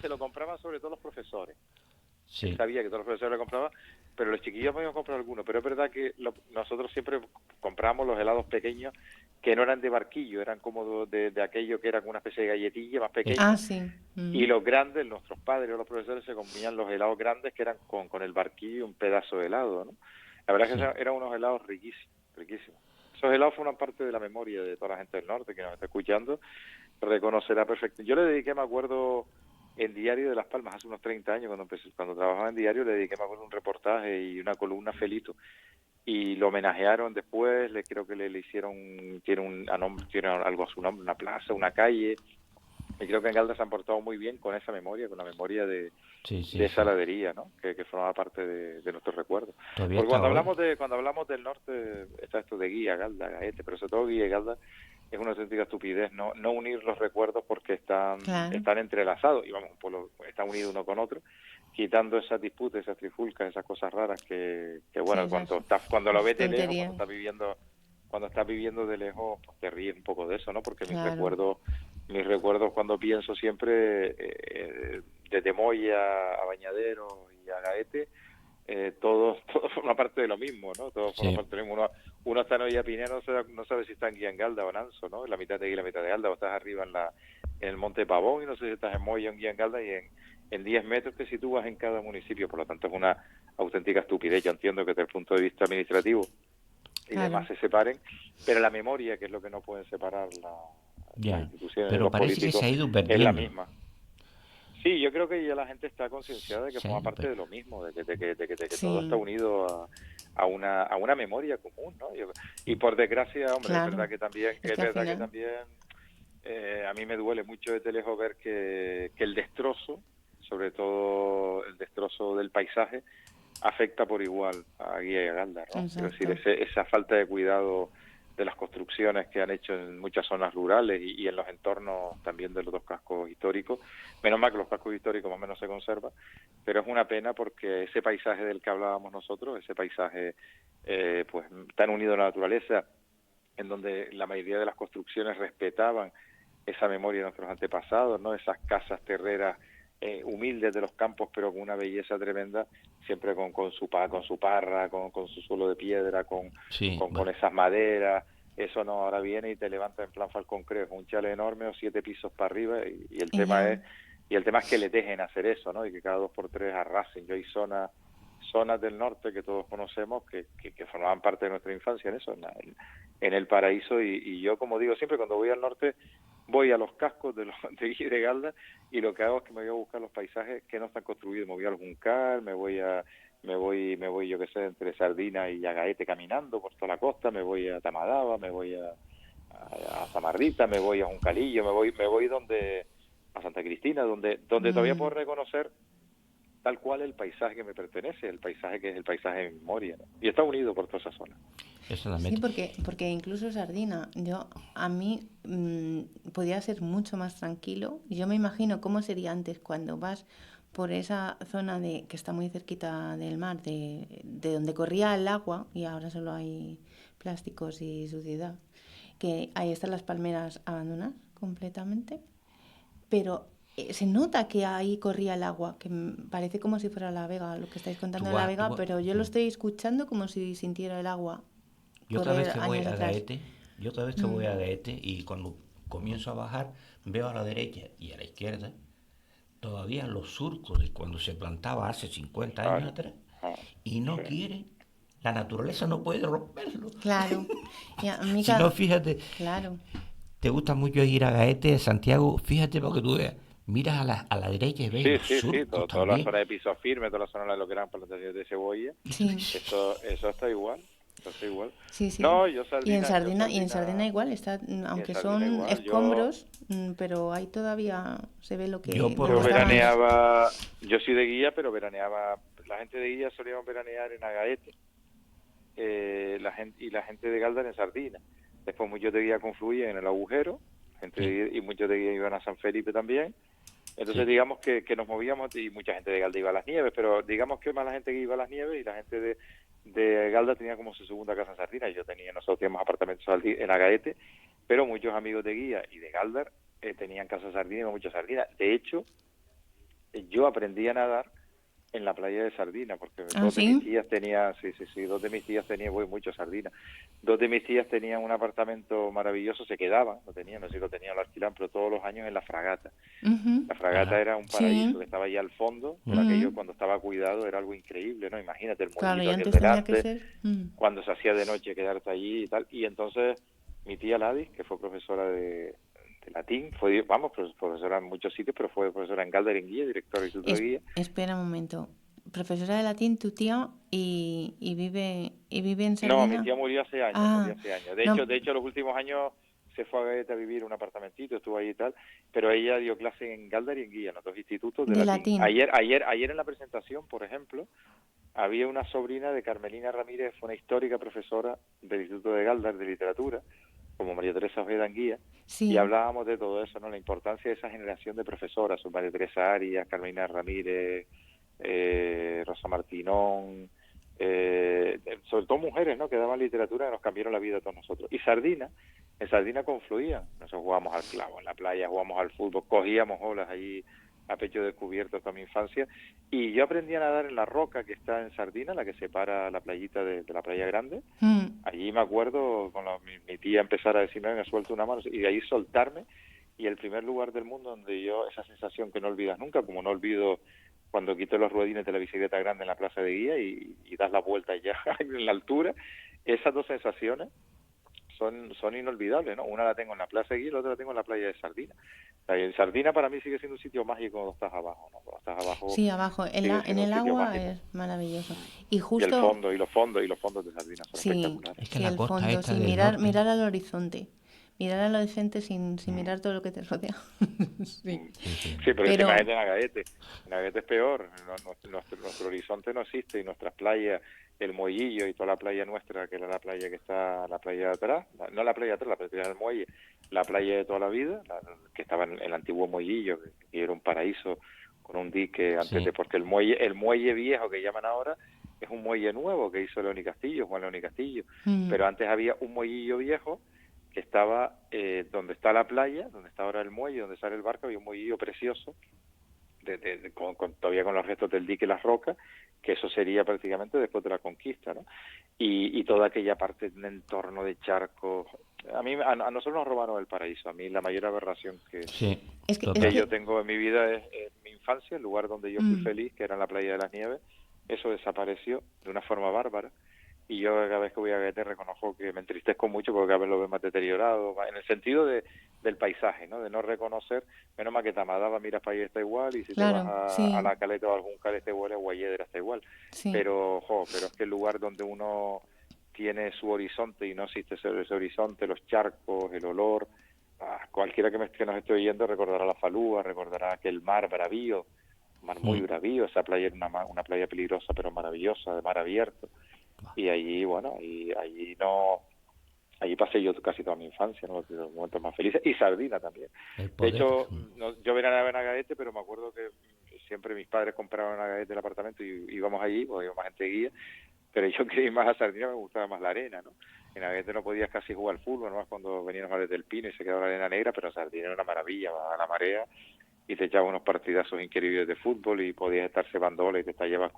se lo compraban sobre todo los profesores. Él Sí, sabía que todos los profesores le compraban, pero los chiquillos podían comprar algunos. Pero es verdad que nosotros siempre comprábamos los helados pequeños que no eran de barquillo, eran como de aquello que era como una especie de galletilla más Ah, pequeña. sí. Y los grandes, nuestros padres o los profesores se comían los helados grandes que eran con el barquillo y un pedazo de helado, ¿no? La verdad es sí. que eran unos helados riquísimos, riquísimos. Esos helados forman parte de la memoria de toda la gente del norte que nos está escuchando, reconocerá perfecto. Yo le dediqué, me acuerdo, en Diario de Las Palmas, hace unos 30 años, cuando trabajaba en Diario, le dediqué, me acuerdo, un reportaje y una columna a Felito. Y lo homenajearon después, creo que le hicieron, tiene algo a su nombre, una plaza, una calle. Y creo que en Galda se han portado muy bien con esa memoria, con la memoria de Sí, sí, esa sí. heladería, ¿no? Que formaba parte de nuestros recuerdos. Todavía Porque está hoy. cuando hablamos del norte, está esto de Guía, Galda, Gaete, pero sobre todo Guía y Galda es una auténtica estupidez no unir los recuerdos porque Claro, están entrelazados y vamos, un pueblo está unido uno con otro, quitando esas disputas, esas trifulcas, esas cosas raras que sí, bueno, esas cuando lo ves de lejos, tonterías. cuando estás viviendo de lejos, pues te ríes un poco de eso, ¿no? Porque Claro, mis recuerdos cuando pienso siempre desde Moya a Bañadero y a Gaete, todo forma parte de lo mismo, ¿no? Todo forma Sí, parte de lo mismo. Uno está en Olla Pinero, no sabe si está en Guiangalda o en Anso, ¿no? En la mitad de Guía y la mitad de Galda, o estás arriba en el Monte Pavón y no sé si estás en Moya o en Guiangalda y en 10 metros te sitúas en cada municipio, por lo tanto es una auténtica estupidez. Yo entiendo que desde el punto de vista administrativo y demás claro. se separen, pero la memoria, que es lo que no pueden separar las ya. instituciones y Pero los parece que políticos, se ha ido es la perdiendo. misma. Sí, yo creo que ya la gente está concienciada de que Se ha forma ido parte de perdiendo. lo mismo, de que todo está Sí, unido a una memoria común, ¿no? Y por desgracia, hombre, claro. Es es que al verdad que final, también a mí me duele mucho desde lejos ver que el destrozo, sobre todo el destrozo del paisaje, afecta por igual a Guía y a Galda, ¿no? Es decir, exacto. esa falta de cuidado de las construcciones que han hecho en muchas zonas rurales y en los entornos también de los dos cascos históricos. Menos mal que los cascos históricos más o menos se conservan, pero es una pena porque ese paisaje del que hablábamos nosotros, ese paisaje pues tan unido a la naturaleza, en donde la mayoría de las construcciones respetaban esa memoria de nuestros antepasados, ¿no? Esas casas terreras humildes de los campos, pero con una belleza tremenda, siempre con su parra, con su suelo de piedra, Sí, con bueno, esas maderas. Eso no, ahora viene y te levanta en plan Falcón Creo, un chalet enorme o 7 pisos para arriba y el Y tema ya, es que le dejen hacer eso, ¿no? Y que cada 2 por 3 arrasen. Yo hay zonas del norte que todos conocemos que formaban parte de nuestra infancia en eso, en el paraíso y yo, como digo siempre, cuando voy al norte voy a los cascos de Guía de Galda y lo que hago es que me voy a buscar los paisajes que no están construidos. Me voy al Juncal, me voy, yo qué sé, entre Sardina y Agaete caminando por toda la costa, me voy a Tamadaba, me voy a Zamarrita, me voy a Juncalillo, me voy a Santa Cristina, donde todavía puedo mm, reconocer tal cual el paisaje que me pertenece, el paisaje que es el paisaje de mi memoria, ¿no? Y está unido por toda esa zona. sí, exactamente. porque incluso Sardina, a mí podía ser mucho más tranquilo. Yo me imagino cómo sería antes cuando vas por esa zona que está muy cerquita del mar, de donde corría el agua y ahora solo hay plásticos y suciedad, que ahí están las palmeras abandonadas completamente, pero se nota que ahí corría el agua, que parece como si fuera La Vega, lo que estáis contando de La Vega, pero yo lo estoy escuchando como si sintiera el agua Yo cada vez correr que voy años a atrás. Gaete, yo cada vez que voy a Gaete y cuando comienzo a bajar, veo a la derecha y a la izquierda todavía los surcos de cuando se plantaba hace 50 años Claro. atrás Ah, y no sí. quiere, la naturaleza no puede romperlo. Claro. Y a mí Si no, ca- fíjate, Claro. te gusta mucho ir a Gaete, Santiago, fíjate porque tú veas, miras a la derecha y ves Sí, los sí, sí, surcos toda la también. zona de piso firme, toda la zona de lo que eran plantaciones de cebolla, Sí. eso está igual, eso está igual. Sí, sí. No, Y en Sardina igual está, y en aunque Sardina son igual. escombros, pero ahí todavía se ve lo Yo que por donde Yo lo estaban los. veraneaba, yo soy de Guía, pero veraneaba, la gente de Guía solíamos veranear en Agaete, la gente de Galdar en Sardina. Después muchos de Guía confluían en el Agujero, gente de Sí, Guía, y muchos de Guía iban a San Felipe también. Entonces sí, digamos que nos movíamos y mucha gente de Galda iba a las Nieves, pero digamos que más la gente que iba a las Nieves y la gente de Galda tenía como su segunda casa en Sardina. Nosotros teníamos apartamentos en Agaete, pero muchos amigos de Guía y de Galdar tenían casa en Sardina y muchas sardinas. De hecho, yo aprendí a nadar en la playa de Sardina, porque Ah, dos de mis sí. tías tenían, sí, dos de mis tías tenían, voy mucho a Sardina, dos de mis tías tenían un apartamento maravilloso, se quedaban, lo tenían, no sé si lo tenían, lo alquilaban, pero todos los años en la Fragata. Ujú. La Fragata ajá, era un paraíso Sí. que estaba allá al fondo, pero aquello Mm. cuando estaba cuidado era algo increíble, ¿no? Imagínate el Claro, y muellito aquel antes tenía que delante, ser. cuando se hacía de noche quedarte allí y tal. Y entonces mi tía Ladis, que fue profesora de latín, profesora en muchos sitios, pero fue profesora en Galder en Guía, directora del Instituto de Guía. Espera un momento. Profesora de latín, tu tía, y vive en No, mi Sardina. tía murió hace años, murió Ah, hace años. no, De hecho, los últimos años se fue a Gaeta a vivir en un apartamentito, estuvo ahí y tal, pero ella dio clase en Galdar y en Guía, en los dos institutos de de latín. latín. Ayer en la presentación, por ejemplo, había una sobrina de Carmelina Ramírez, fue una histórica profesora del Instituto de Galdar de literatura, como María Teresa Ojeda en Guía, y Sí. hablábamos de todo eso, ¿no? La importancia de esa generación de profesoras, son María Teresa Arias, Carmelina Ramírez, Rosa Martinón, sobre todo mujeres, ¿no? Que daban literatura y nos cambiaron la vida a todos nosotros. Y en Sardina confluían, nosotros jugábamos al clavo en la playa, jugábamos al fútbol, cogíamos olas allí a pecho descubierto toda mi infancia, y yo aprendí a nadar en la roca que está en Sardina, la que separa la playita de la playa grande. Allí me acuerdo con mi tía empezar a decirme, me suelto una mano, y de ahí soltarme, y el primer lugar del mundo donde yo, esa sensación que no olvidas nunca, como no olvido cuando quité los ruedines de la bicicleta grande en la plaza de Guía y das la vuelta ya en la altura, esas dos sensaciones son inolvidables, ¿no? Una la tengo en la plaza de Guía y la otra la tengo en la playa de Sardina. O sea, y en Sardina para mí sigue siendo un sitio mágico cuando estás abajo, ¿no? Cuando estás abajo Sí, abajo. sigue En siendo un el sitio agua mágico. es maravilloso. Y Y el justo, fondo, y los fondos de Sardina son sí, espectaculares. es que sí, la el costa fondo, esta sí, del norte, mirar al horizonte. Mirar al horizonte sin mirar todo lo que te rodea. Sí. sí, sí, Sí, pero Pero, imagínate en Agaete. En Agaete es peor. Nuestro horizonte no existe y nuestras playas, el Mollillo y toda la playa nuestra, que era la playa que está, la playa de atrás, no la playa de atrás, la playa del muelle, la playa de toda la vida, que estaba en el antiguo Mollillo, que era un paraíso con un dique sí, porque el muelle viejo que llaman ahora es un muelle nuevo que hizo León y Castillo, Juan León y Castillo, pero antes había un Mollillo viejo que estaba donde está la playa, donde está ahora el muelle, donde sale el barco, había un muellillo precioso, todavía con los restos del dique y las rocas, que eso sería prácticamente después de la conquista, ¿no? Y toda aquella parte de entorno de charcos. A nosotros nos robaron el paraíso. A mí la mayor aberración sí, es que total. que, yo tengo en mi vida es mi infancia, el lugar donde yo fui feliz, que era en la playa de las Nieves. Eso desapareció de una forma bárbara. Y yo cada vez que voy a Gaete reconozco que me entristezco mucho porque cada vez lo veo más deteriorado, en el sentido del paisaje, ¿no? De no reconocer, menos mal que Tamadaba, miras para allá está igual, y si te vas claro, a sí, la Caleta o algún cal está igual, a Guayedera está igual. sí. Pero es que el lugar donde uno tiene su horizonte y no existe ese horizonte, los charcos, el olor, cualquiera que nos esté oyendo recordará la Falúa, recordará aquel mar bravío, mar muy Mm. bravío, esa playa era una playa peligrosa pero maravillosa, de mar abierto, y allí, bueno, y allí pasé yo casi toda mi infancia, ¿no? Los momentos más felices, y Sardina también. El De poder. hecho, yo venía a Nagaete, pero me acuerdo que siempre mis padres compraban en Nagaete el apartamento y íbamos allí, porque íbamos gente de Guía, pero yo quería ir más a Sardina, me gustaba más la arena, ¿no? En Nagaete no podías casi jugar al fútbol, ¿no? Cuando veníamos desde el Pino y se quedaba la arena negra, pero Sardina era una maravilla, bajaba la marea y te echabas unos partidazos increíbles de fútbol y podías estarse bandola y te estallabas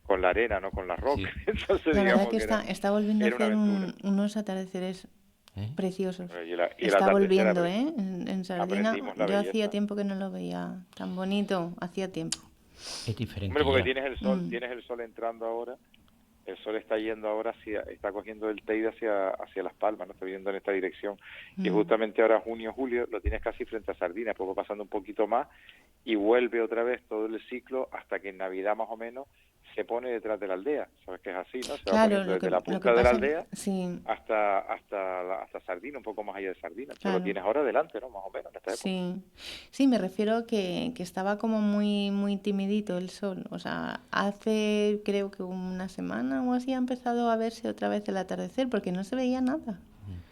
con la arena, no con la roca. Sí. Entonces, La verdad digamos que que está volviendo a era una hacer aventura. unos atardeceres ¿Eh? preciosos. Y el Está atardecer volviendo, ¿eh? En Sardina. aprendimos la Yo hacía belleza. tiempo que no lo veía tan bonito, hacía tiempo. Es diferente Hombre, porque ya. tienes el sol entrando ahora, el sol está yendo ahora está cogiendo el Teide hacia Las Palmas, no está yendo en esta dirección. Y Mm. justamente ahora junio, julio, lo tienes casi frente a Sardina, poco pasando un poquito más, y vuelve otra vez todo el ciclo hasta que en Navidad más o menos se pone detrás de la aldea. Sabes que es así, ¿no? Se va Claro, poniendo desde la lo que punta de la pasa, aldea sí, hasta Sardina, un poco más allá de Sardina. Pero lo claro. tienes ahora delante, ¿no? Más o menos en esta época. Sí, sí, me refiero a que estaba como muy, muy timidito el sol. O sea, hace creo que una semana o así ha empezado a verse otra vez el atardecer porque no se veía nada.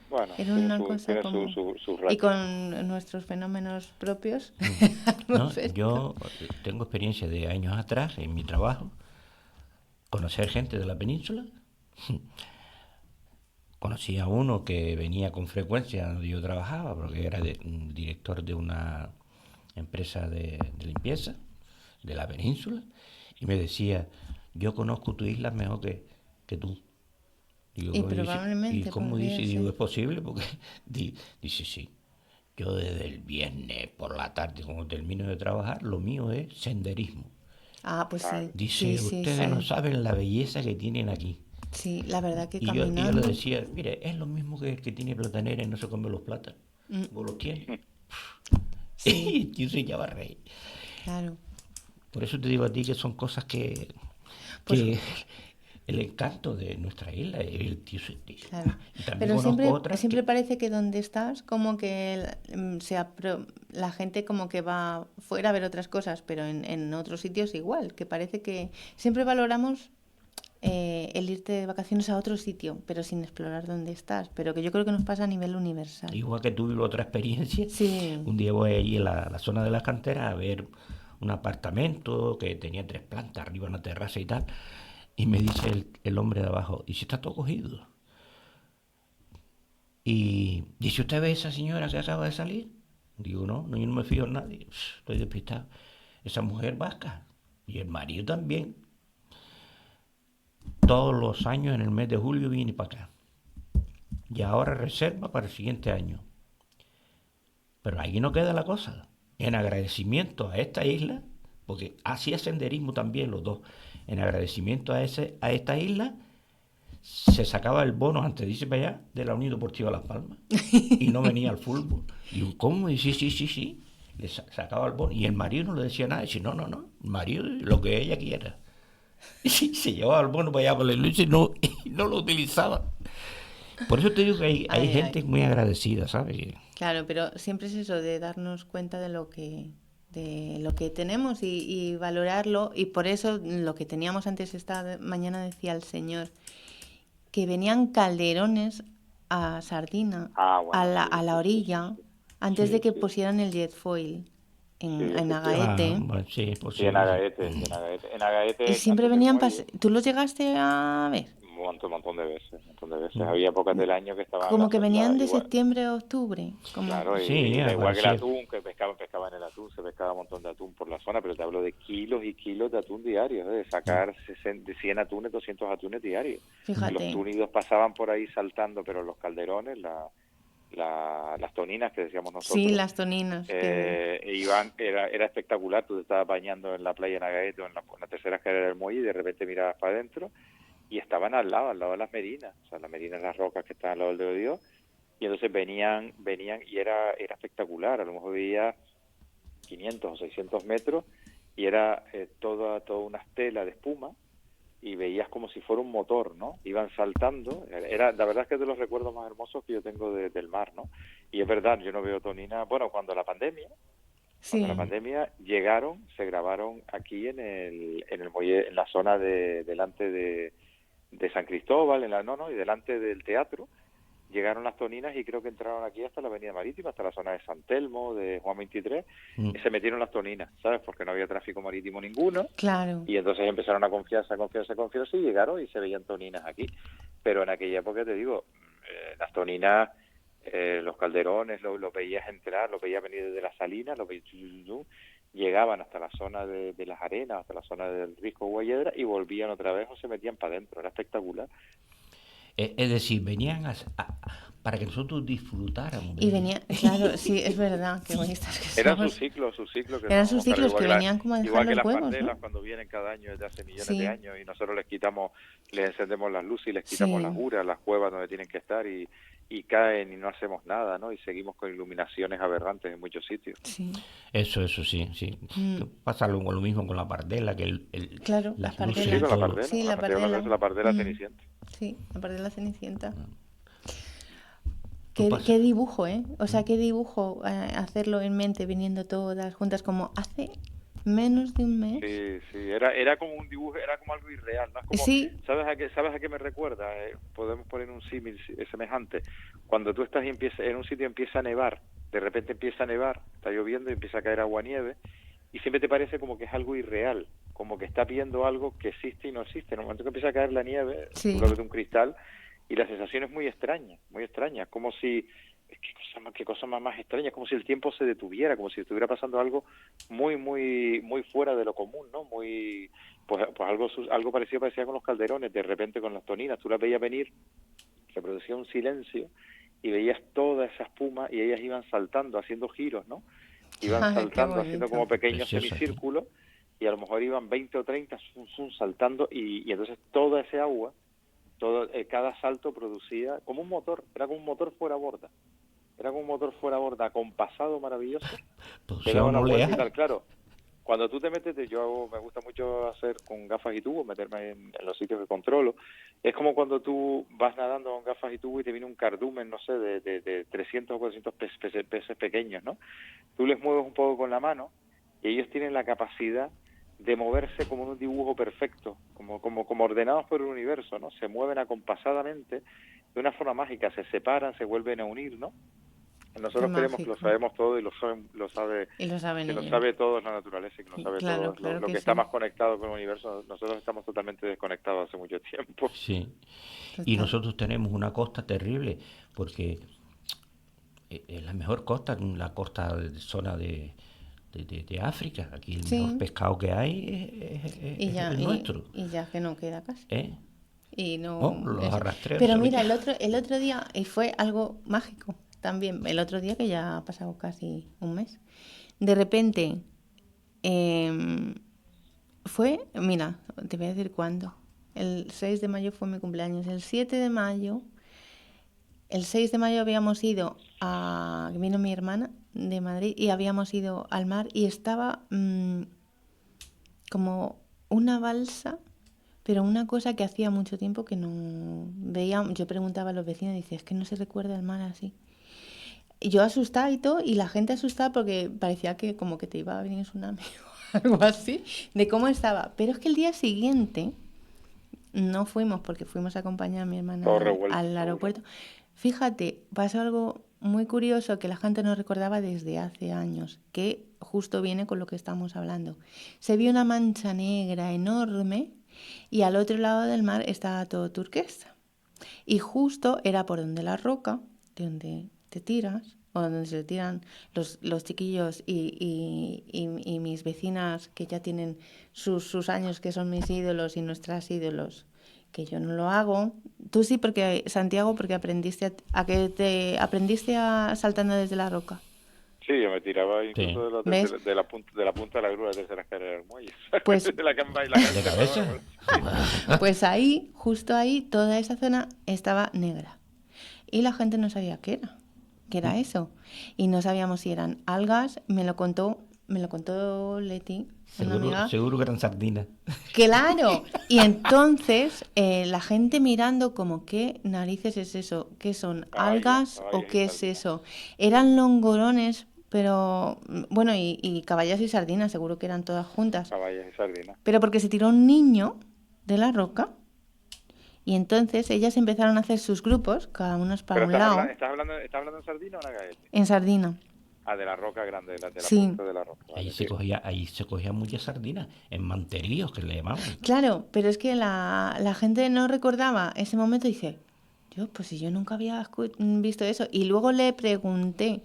Bueno, Era una cosa tiene como... su Y racha. con nuestros fenómenos propios No, atmosféricos. yo tengo experiencia de años atrás en mi trabajo, conocer gente de la península. Conocí a uno que venía con frecuencia donde yo trabajaba, porque era un director de una empresa de limpieza de la península, y me decía, yo conozco tu isla mejor que tú. Y Digo, ¿y probablemente cómo dice? podría Y digo, ser. ¿es posible? Porque dice, sí, yo desde el viernes por la tarde, cuando termino de trabajar, lo mío es senderismo. Ah, pues Claro. sí, sí, Dice, sí, ustedes no sí. saben la belleza que tienen aquí. Sí, la verdad que Y yo le caminando. decía, mire, es lo mismo que el que tiene platanera y no se come los plátanos. Mm, Vos los tienes. sí, Y yo se llama rey. claro. Por eso te digo a ti que son cosas Pues que el encanto de nuestra isla, el tío claro, y también pero conozco siempre, otras siempre que, parece que donde estás, como que la gente como que va fuera a ver otras cosas, pero en otros sitios igual, que parece que siempre valoramos el irte de vacaciones a otro sitio, pero sin explorar dónde estás, pero que yo creo que nos pasa a nivel universal. igual que tuve otra experiencia, Sí, un día voy allí a la zona de las canteras a ver un apartamento que tenía 3 plantas, arriba una terraza y tal, y me dice el hombre de abajo, ¿y si está todo cogido? Y dice, ¿usted ve a esa señora que acaba de salir? Digo, no, no, yo no me fío en nadie, estoy despistado. Esa mujer vasca y el marido también. Todos los años en el mes de julio viene para acá. Y ahora reserva para el siguiente año. Pero ahí no queda la cosa. En agradecimiento a esta isla, porque hacía senderismo también los dos, en agradecimiento a esta isla, se sacaba el bono antes de irse para allá de la Unión Deportiva Las Palmas y no venía al fútbol. Digo, ¿cómo? Y sí, sí, sí, sí. Le sacaba el bono. Y el marido no le decía nada. Dice, no, no, no. El marido, lo que ella quiera. Y se llevaba el bono para allá por la iglesia y no lo utilizaba. Por eso te digo que hay ay, gente ay. muy agradecida, ¿sabes? Claro, pero siempre es eso de darnos cuenta de lo que tenemos y valorarlo. Y por eso lo que teníamos antes esta mañana decía el Señor, que venían calderones a Sardina, Ah, a bueno, sí, la sí, sí, sí, orilla, sí. antes de Sí, que sí, pusieran el jet foil sí, en efectivamente. Ah, Agaete. bueno, sí, es Sí, en posible, sí. Agaete, sí, en Agaete. En Y Agaete, siempre antes del venían muelle, ¿Tú los llegaste a ver? un montón de veces, un montón de veces. Mm. Había épocas del año que estaban Como que venían de igual, septiembre a octubre. Como... claro, Sí, y da igual que el aparecía. atún, que pescaban el atún, se pescaba un montón de atún por la zona, pero te hablo de kilos y kilos de atún diarios, de sacar 100 atunes, 200 atunes diarios. Los Fíjate. túnidos pasaban por ahí saltando, pero los calderones, las toninas que decíamos Sí, nosotros, las toninas. Que... era espectacular. Tú te estabas bañando en la playa en Agaete o en la tercera escalera del muelle y de repente mirabas para adentro y estaban al lado de las merinas, o sea, las merinas, las rocas que estaban al lado del dedo de Dios, y entonces venían y era espectacular. A lo mejor veía 500 o 600 metros y era toda una estela de espuma y veías como si fuera un motor, ¿no? Iban saltando. La verdad es que es de los recuerdos más hermosos que yo tengo del mar, ¿no? Y es verdad, yo no veo tonina. Bueno, cuando la Sí. pandemia llegaron, se grabaron aquí en el muelle, en la zona delante de San Cristóbal, y delante del teatro, llegaron las toninas y creo que entraron aquí hasta la Avenida Marítima, hasta la zona de San Telmo, de Juan 23, Mm. y se metieron las toninas, ¿sabes? Porque no había tráfico marítimo ninguno, Claro. y entonces empezaron a confiarse, y llegaron y se veían toninas aquí. Pero en aquella época, te digo, las toninas, los calderones, los veías entrar, los veías venir desde las salinas, los veías, llegaban hasta la zona de las arenas, hasta la zona del Risco Guayedra y volvían otra vez o se metían para adentro. Era espectacular. Es decir, venían para que nosotros disfrutáramos de Y ellos. venía, claro, sí, es verdad, qué egoístas que Era su somos. ciclo que Eran nos sus hemos cargado, ciclos que venían como a dejar igual que los las huevos, pardelas ¿no? cuando vienen cada año desde hace millones de Sí, años y nosotros les quitamos, les encendemos las luces y les quitamos sí, las juras, las cuevas donde tienen que estar y caen y no hacemos nada, ¿no? Y seguimos con iluminaciones aberrantes en muchos sitios. sí. Eso, sí, sí. Que pasa lo mismo con la pardela, que Claro, la las luces Sí, y pardela. con la todo. pardela, Sí, la me estoy hablando pardela. de la pardela Mm, cenicienta. sí, la pardela cenicienta. Tú Qué pasas. dibujo, ¿eh? O sea, qué dibujo hacerlo en mente, viniendo todas juntas, como hace menos de un mes. Sí, era como un dibujo, era como algo irreal, ¿no? Es como, Sí, ¿sabes a qué me recuerda? Podemos poner un símil semejante. Cuando tú estás y en un sitio empieza a nevar, de repente empieza a nevar, está lloviendo y empieza a caer agua-nieve, y siempre te parece como que es algo irreal, como que estás viendo algo que existe y no existe. En el momento que empieza a caer la nieve, tú sí. lo ves de un cristal, y la sensación es muy extraña, como si qué cosa más extraña, es como si el tiempo se detuviera, como si estuviera pasando algo muy fuera de lo común, ¿no? Pues algo parecido parecía con los calderones, de repente con las toninas, tú las veías venir, se producía un silencio y veías toda esa espuma y ellas iban saltando, haciendo giros, ¿no? Iban Ay, qué saltando, haciendo como bonito. pequeños Precioso, ¿eh? semicírculos y a lo mejor iban 20 o 30 saltando y entonces toda ese agua, cada salto producía como un motor, era como un motor fuera borda. Era como un motor fuera borda, acompasado, maravilloso, Pues que sea daba un la vuelta y oleaje. tal. Claro, cuando tú te metes, me gusta mucho hacer con gafas y tubos, meterme en los sitios que controlo. Es como cuando tú vas nadando con gafas y tubos y te viene un cardumen, no sé, de 300 o 400 peces pequeños, ¿no? Tú les mueves un poco con la mano y ellos tienen la capacidad de moverse como en un dibujo perfecto, como ordenados por el universo, ¿no? Se mueven acompasadamente de una forma mágica, se separan, se vuelven a unir, ¿no? Qué Nosotros creemos que lo mágico. sabemos todo y Y lo saben que lo ellos. sabe todo es la naturaleza y que lo Sí, sabe claro, todo claro lo que que está sí. más conectado con el universo. Nosotros estamos totalmente desconectados hace mucho tiempo. Sí. Y Total. nosotros tenemos una costa terrible, porque es la mejor costa, la costa zona de África. Aquí el mejor Sí, pescado que hay y es ya, el nuestro. y ya que no queda casi. ¿Eh? Y Oh, no los eso. arrastreros Pero se mira, metían. el otro día, y fue algo mágico también, el otro día que ya ha pasado casi un mes. De repente, em, mira, te voy a decir cuándo. El 6 de mayo fue mi cumpleaños. El 6 de mayo habíamos ido vino mi hermana de Madrid y habíamos ido al mar y estaba como una balsa, pero una cosa que hacía mucho tiempo que no veía. Yo preguntaba a los vecinos y decía, es que no se recuerda el mar así. Y yo asustada y todo, y la gente asustada porque parecía que como que te iba a venir un tsunami o algo así, de cómo estaba. Pero es que el día siguiente no fuimos porque fuimos a acompañar a mi Todo hermana revuelto, al seguro. aeropuerto. Fíjate, pasó algo muy curioso que la gente no recordaba desde hace años, que justo viene con lo que estamos hablando. Se vio una mancha negra enorme y al otro lado del mar estaba todo turquesa. Y justo era por donde la roca, de donde te tiras, o donde se tiran los chiquillos y mis vecinas que ya tienen sus años, que son mis ídolos y nuestras ídolos, que yo no lo hago. Tú sí, porque Santiago, porque aprendiste a saltando desde la roca. Sí, yo me tiraba Sí. incluso ¿Ves? de la punta de la grúa de tercera escalera del muelle. Pues, De la que la que ¿De se perdona, cabeza? sí. pues ahí, justo ahí, toda esa zona estaba negra. Y la gente no sabía qué era eso. Y no sabíamos si eran algas. Me lo contó Leti, una amiga. Seguro que eran sardinas. Claro. Y entonces la gente mirando como, ¿qué narices es eso? ¿Qué son? ¿Algas o Caballos y qué es sardinas. eso? Eran longorones, pero bueno, y caballas y sardinas, seguro que eran todas juntas. Caballos y sardinas. Pero porque se tiró un niño de la roca y entonces ellas empezaron a hacer sus grupos, cada uno para Pero un lado, estás hablando en sardina o en agaete? en sardina. Ah, de la roca grande, de la Sí, punta de la roca, Ahí vale, se sí. cogía muchas sardinas, en manteríos que le llamaban. claro, pero es que la gente no recordaba ese momento y dice, yo, pues si yo nunca había visto eso. Y luego le pregunté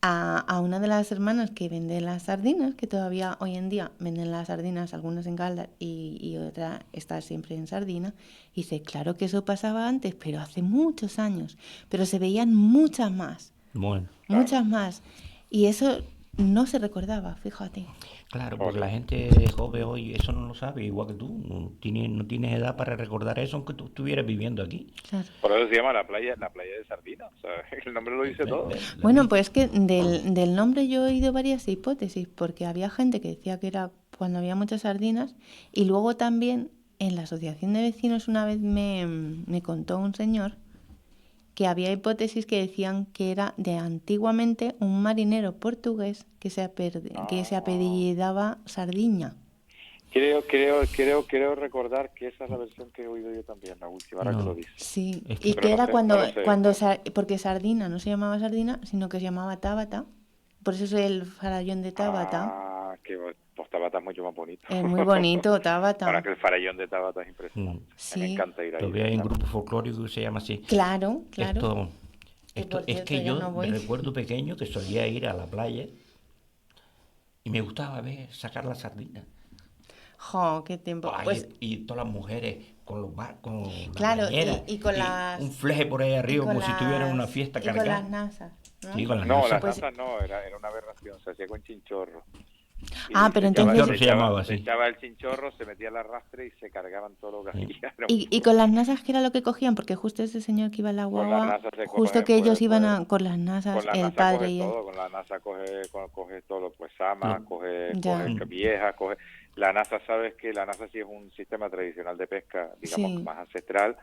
a una de las hermanas que vende las sardinas, que todavía hoy en día venden las sardinas, algunas en Galdar y otra está siempre en Sardina, y dice, claro que eso pasaba antes, pero hace muchos años, pero se veían muchas más, Bueno, muchas más, y eso no se recordaba, fíjate. claro, porque Joder. la gente joven hoy eso no lo sabe, igual que tú. No tienes edad para recordar eso aunque tú estuvieras viviendo aquí. Claro. Por eso se llama la playa de Sardina. O sea, el nombre lo dice todo. Bueno, pues que del nombre yo he oído varias hipótesis, porque había gente que decía que era cuando había muchas sardinas, y luego también en la asociación de vecinos una vez me contó un señor que había hipótesis que decían que era de antiguamente un marinero portugués que que se Ah. apellidaba Sardiña. Creo recordar que esa es la versión que he oído yo también, la última, ahora que lo No, dices. Sí, es y que Pero que no era sé, no lo sé. porque Sardina no se llamaba Sardina, sino que se llamaba Tábata. Por eso es el farallón de Tábata. Ah, pues Tabata es mucho más bonito. Es muy bonito, Bueno, Tábata. que el farallón de Tabata es mm, impresionante. A mí me Sí, encanta ir ahí todavía hay un visitarlo. grupo folclórico que se llama así. claro, claro. Esto, Que esto por es cierto que ya yo no me voy. recuerdo pequeño que solía ir a la playa y me gustaba ver sacar las sardinas. Jo, qué tiempo. Buah, Pues y todas las mujeres con las claro, bañeras y con y un las fleje por ahí y arriba con como si estuvieran en una las fiesta y con cargada. las nasas, Sí, ¿no? con las No, las nasas. Pues nazas no, era una aberración, se hacía con chinchorro. ah, Y pero entonces Chinchorro se llamaba se así. echaba el chinchorro, se metía al arrastre y se cargaban todo lo que Sí. había. Era muy y con las nasas qué era lo que cogían, porque justo ese señor que iba en la Con las guagua, nasas se justo coge, que ellos iban con las con nasas, la el NASA padre coge y él. todo, con la NASA coge todo, pues sama, Lo- coge Ya, vieja, coge... La NASA, sabes que la NASA sí es un sistema tradicional de pesca, digamos, sí, más ancestral,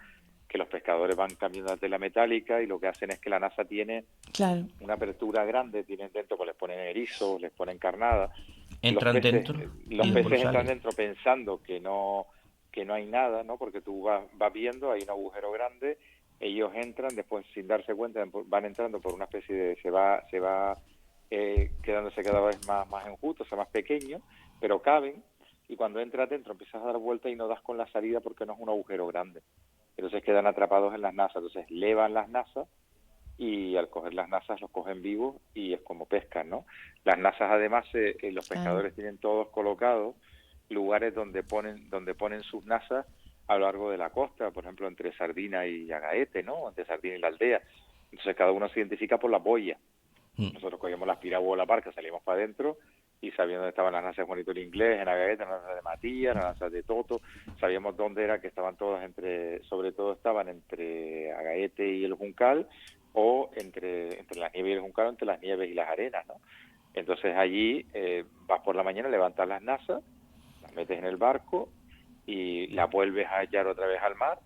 que los pescadores van cambiando la tela metálica y lo que hacen es que la NASA tiene claro. una apertura grande, tienen dentro, pues les ponen erizos, les ponen carnada, Entran dentro y los después peces están salen. dentro pensando que no hay nada, ¿no? Porque tú vas viendo, hay un agujero grande, ellos entran, después sin darse cuenta van entrando por una especie de, se va quedándose cada vez más enjuto, o sea, más pequeño, pero caben, y cuando entras dentro empiezas a dar vuelta y no das con la salida porque no es un agujero grande. Entonces quedan atrapados en las nasas, entonces levan las nasas y al coger las nasas los cogen vivos y es como pescan, ¿no? Las nasas además los Claro. pescadores tienen todos colocados lugares donde ponen sus nasas a lo largo de la costa, por ejemplo entre Sardina y Agaete, ¿no? Entre Sardina y la aldea. Entonces cada uno se identifica por la boya. Mm. Nosotros cogíamos las piraguas o la barca, salimos para adentro y sabíamos dónde estaban las nasas Juanito el Inglés, en Agaete, las nasas de Matías, las nasas de Toto, sabíamos dónde era que estaban todas sobre todo estaban entre Agaete y el Juncal, o entre las nieves y el Juncal, entre las nieves y las arenas, ¿no? Entonces allí vas por la mañana, levantas las nasas, las metes en el barco y las vuelves a hallar otra vez al mar,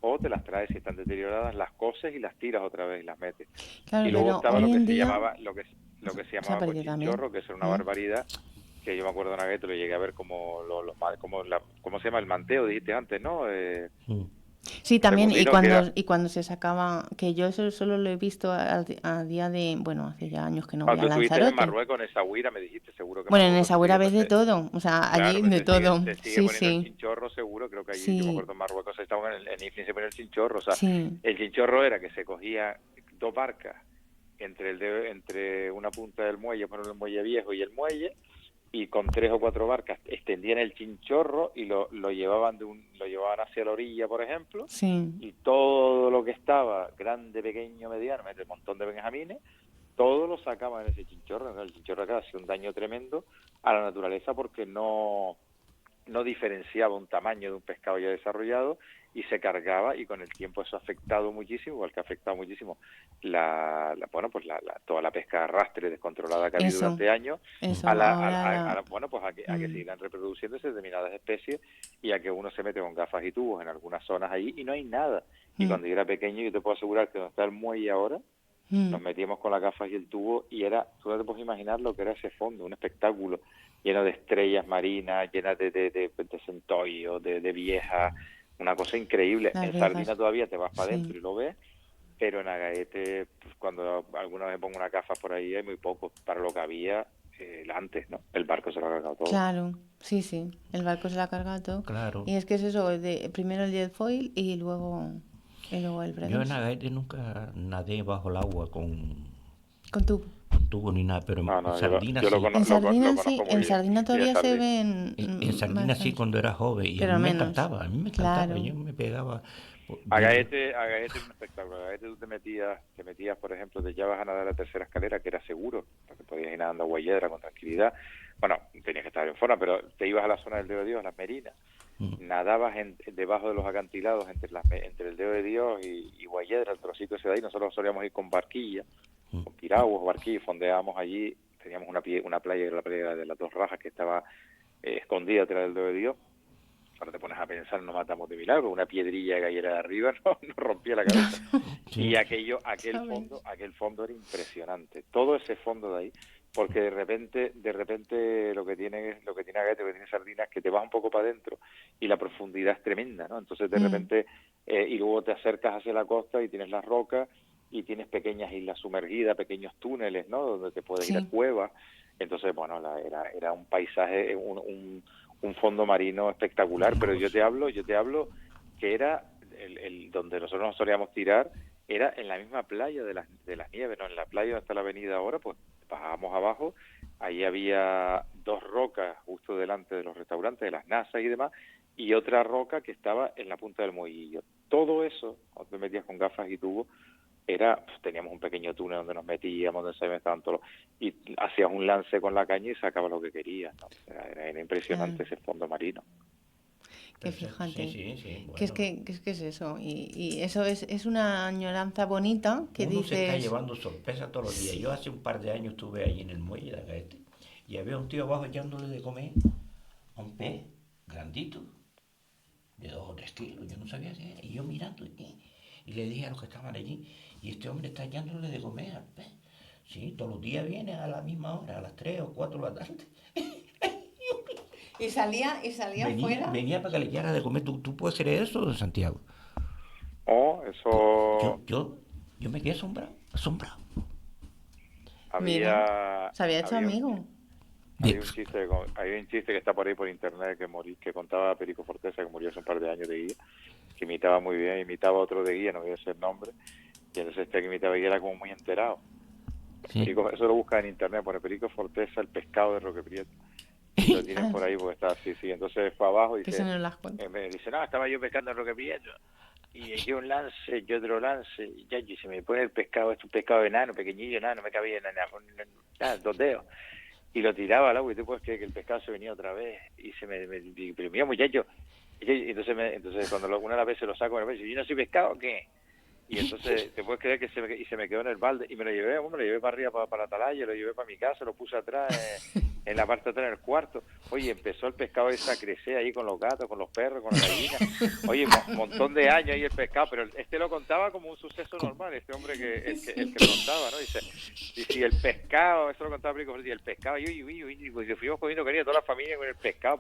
o te las traes si están deterioradas, las coses y las tiras otra vez y las metes. Claro, Y luego pero estaba hoy en día lo que se se ha llamaba perdido también. conchinchorro, que eso era una barbaridad, que yo me acuerdo en Agueto, lo llegué a ver como ¿cómo se llama? El manteo, dijiste antes, ¿no? Mm. Sí, Se también, fundieron que era, y cuando se sacaba, que yo eso solo lo he visto a día de, bueno, hace ya años que no voy cuando a tú estuviste en Lanzarote. Marruecos, en esa huira, me dijiste seguro que Bueno, en Marruecos te esa sigue, ves de todo, o sea, allí claro, de todo. te sigue Sí, poniendo el sí, chinchorro seguro, creo que allí, yo me sí, acuerdo en Marruecos estaban en Ifni se ponía el chinchorro, o sea, sí, el chinchorro era que se cogía dos barcas entre una punta del muelle, por el muelle viejo y el muelle, y con 3 o 4 barcas extendían el chinchorro y lo llevaban lo llevaban hacia la orilla, por ejemplo, sí, y todo lo que estaba grande, pequeño, mediano, un montón de benjamines, todo lo sacaban en ese chinchorro. ¿No? El chinchorro acá hacía un daño tremendo a la naturaleza porque no diferenciaba un tamaño de un pescado ya desarrollado y se cargaba, y con el tiempo eso ha afectado muchísimo, igual que ha afectado muchísimo toda la pesca de arrastre descontrolada que ha habido eso, durante años, eso, ahora a que sigan reproduciéndose determinadas especies y a que uno se mete con gafas y tubos en algunas zonas ahí y no hay nada. Y mm, cuando yo era pequeño, yo te puedo asegurar que donde está el muelle ahora, mm, nos metíamos con las gafas y el tubo y tú no te puedes imaginar lo que era ese fondo, un espectáculo lleno de estrellas marinas, llenas de centollos, de viejas, una cosa increíble. las En viejas, Sardina todavía te vas para sí, adentro y lo ves, pero en Agaete, pues, cuando alguna vez pongo una gafa por ahí, hay muy poco para lo que había antes, ¿no? El barco se lo ha cargado todo. claro, sí, sí, el barco se la ha cargado todo. Claro. Y es que es eso, primero el jet foil y luego el Yo en bregas. Agaete nunca nadé bajo el agua Con tu, un tubo ni nada, pero No, en no, Sardina yo sí. En Sardina sí, conozco muy en bien. Sardina Y todavía se Sardina. ven En Sardina sí, cuando era joven, y a pero mí me menos. encantaba, Claro. yo me pegaba viendo. Agaete era un espectáculo. Agaete tú te metías, por ejemplo, te llevabas a nadar a la tercera escalera, que era seguro, porque podías ir nadando a Guayedra con tranquilidad. Bueno, tenías que estar en forma, pero te ibas a la zona del Dedo de Dios, las Merinas, nadabas debajo de los acantilados entre el Dedo de Dios y Guayedra, el trocito ese de ahí. Nosotros solíamos ir con barquillas, con piraguas, barquillas, fondeábamos allí. Teníamos una playa, que era la playa de las Dos Rajas, que estaba escondida detrás del Dedo de Dios. Ahora te pones a pensar, nos matamos de milagro, una piedrilla que cayera de arriba nos rompía la cabeza. Sí. Y aquel fondo era impresionante, todo ese fondo de ahí, porque de repente lo que tiene Agaete, lo que tiene Sardina, es que te vas un poco para adentro y la profundidad es tremenda, ¿no? Entonces de repente, y luego te acercas hacia la costa y tienes las rocas y tienes pequeñas islas sumergidas, pequeños túneles, ¿no? Donde te puedes ir a cuevas. Entonces, bueno, era un paisaje, un fondo marino espectacular, pero yo te hablo que era el donde nosotros nos solíamos tirar, era en la misma playa de las Nieves, ¿no? En la playa donde está la avenida ahora, pues bajábamos abajo, ahí había dos rocas justo delante de los restaurantes, de las nasas y demás, y otra roca que estaba en la punta del Mollillo. Todo eso, cuando te metías con gafas y tubos, teníamos un pequeño túnel donde nos metíamos, donde se estaban todos, y hacías un lance con la caña y sacabas lo que querías, ¿no? Era impresionante ese fondo marino. Que fíjate, Bueno. que es que es eso, y eso es una añoranza bonita que Uno dices... se está llevando sorpresas todos los días. Yo hace un par de años estuve ahí en el muelle de Agaete y había un tío abajo echándole de comer a un pez grandito, de 2 o 3 kilos, yo no sabía qué era, y yo mirando, y le dije a los que estaban allí, y este hombre está echándole de comer al pez. Sí, todos los días viene a la misma hora, a las 3 o 4 de la tarde. Y salía fuera. Venía para que le echara de comer. ¿Tú puedes creer eso, Santiago? Eso... Yo me quedé asombrado. Mira, se había hecho amigo. Hay un chiste que está por ahí por internet que contaba Perico Forteza, que murió hace un par de años, de guía, que imitaba muy bien, imitaba otro de guía, no voy a decir el nombre, y entonces este que imitaba guía era como muy enterado. Sí. Perico, eso lo busca en internet, pone Perico Forteza, el pescado de Roque Prieto, y lo tienen por ahí porque está así, entonces fue abajo y Que se nos las cuenta. dice, no, estaba yo pescando en Roque Prieto, y yo un lance, yo otro lance, y se me pone el pescado, es un pescado enano, pequeñillo, no me cabía nada, 2 dedos. Y lo tiraba al agua y tú puedes creer que el pescado se venía otra vez y pero mira, muchacho, y entonces cuando una de las veces lo saco, me dice, yo no soy pescado, ¿o qué? Y entonces te puedes creer que se me quedó en el balde y me lo llevé para arriba, para la atalaya, lo llevé para mi casa, lo puse atrás, en la parte de atrás, en el cuarto. Oye, empezó el pescado ese a crecer ahí con los gatos, con los perros, con las gallinas. Oye, un montón de años ahí el pescado, pero este lo contaba como un suceso normal, este hombre el que lo contaba, ¿no? Dice, y si el pescado, eso lo contaba Perico, y el pescado, y fuimos comiendo cariño toda la familia con el pescado.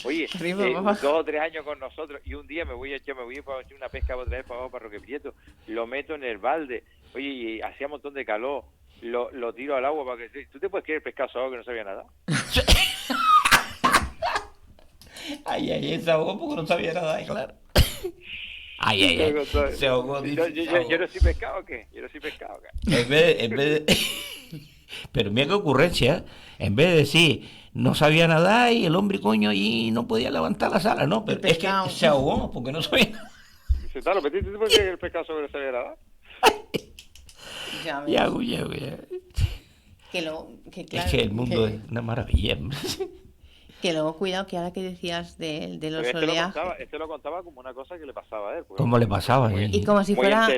Oye, 2 o 3 años con nosotros, y un día me voy para hacer una pesca otra vez para Roque Prieto, lo meto en el balde, oye, y hacía un montón de calor, lo tiro al agua para que... ¿Tú te puedes creer el pescado ahogado que no sabía nada? Ay, se ahogó porque no sabía nada, claro. Se ahogó. ¿Yo no soy pescado o qué? En vez de... Pero mira qué ocurrencia, en vez de decir no sabía nadar y el hombre coño y no podía levantar la sala, no, pero es que se ahogó porque no sabía nada. Dice, claro, ¿tú te puedes creer que el pescado no sabía nada? Ya. Claro, es que el mundo es una maravilla. Que luego, cuidado, que ahora que decías de los oleajes... Este lo contaba como una cosa que le pasaba a él. ¿Cómo le pasaba a él? Y como si fuera,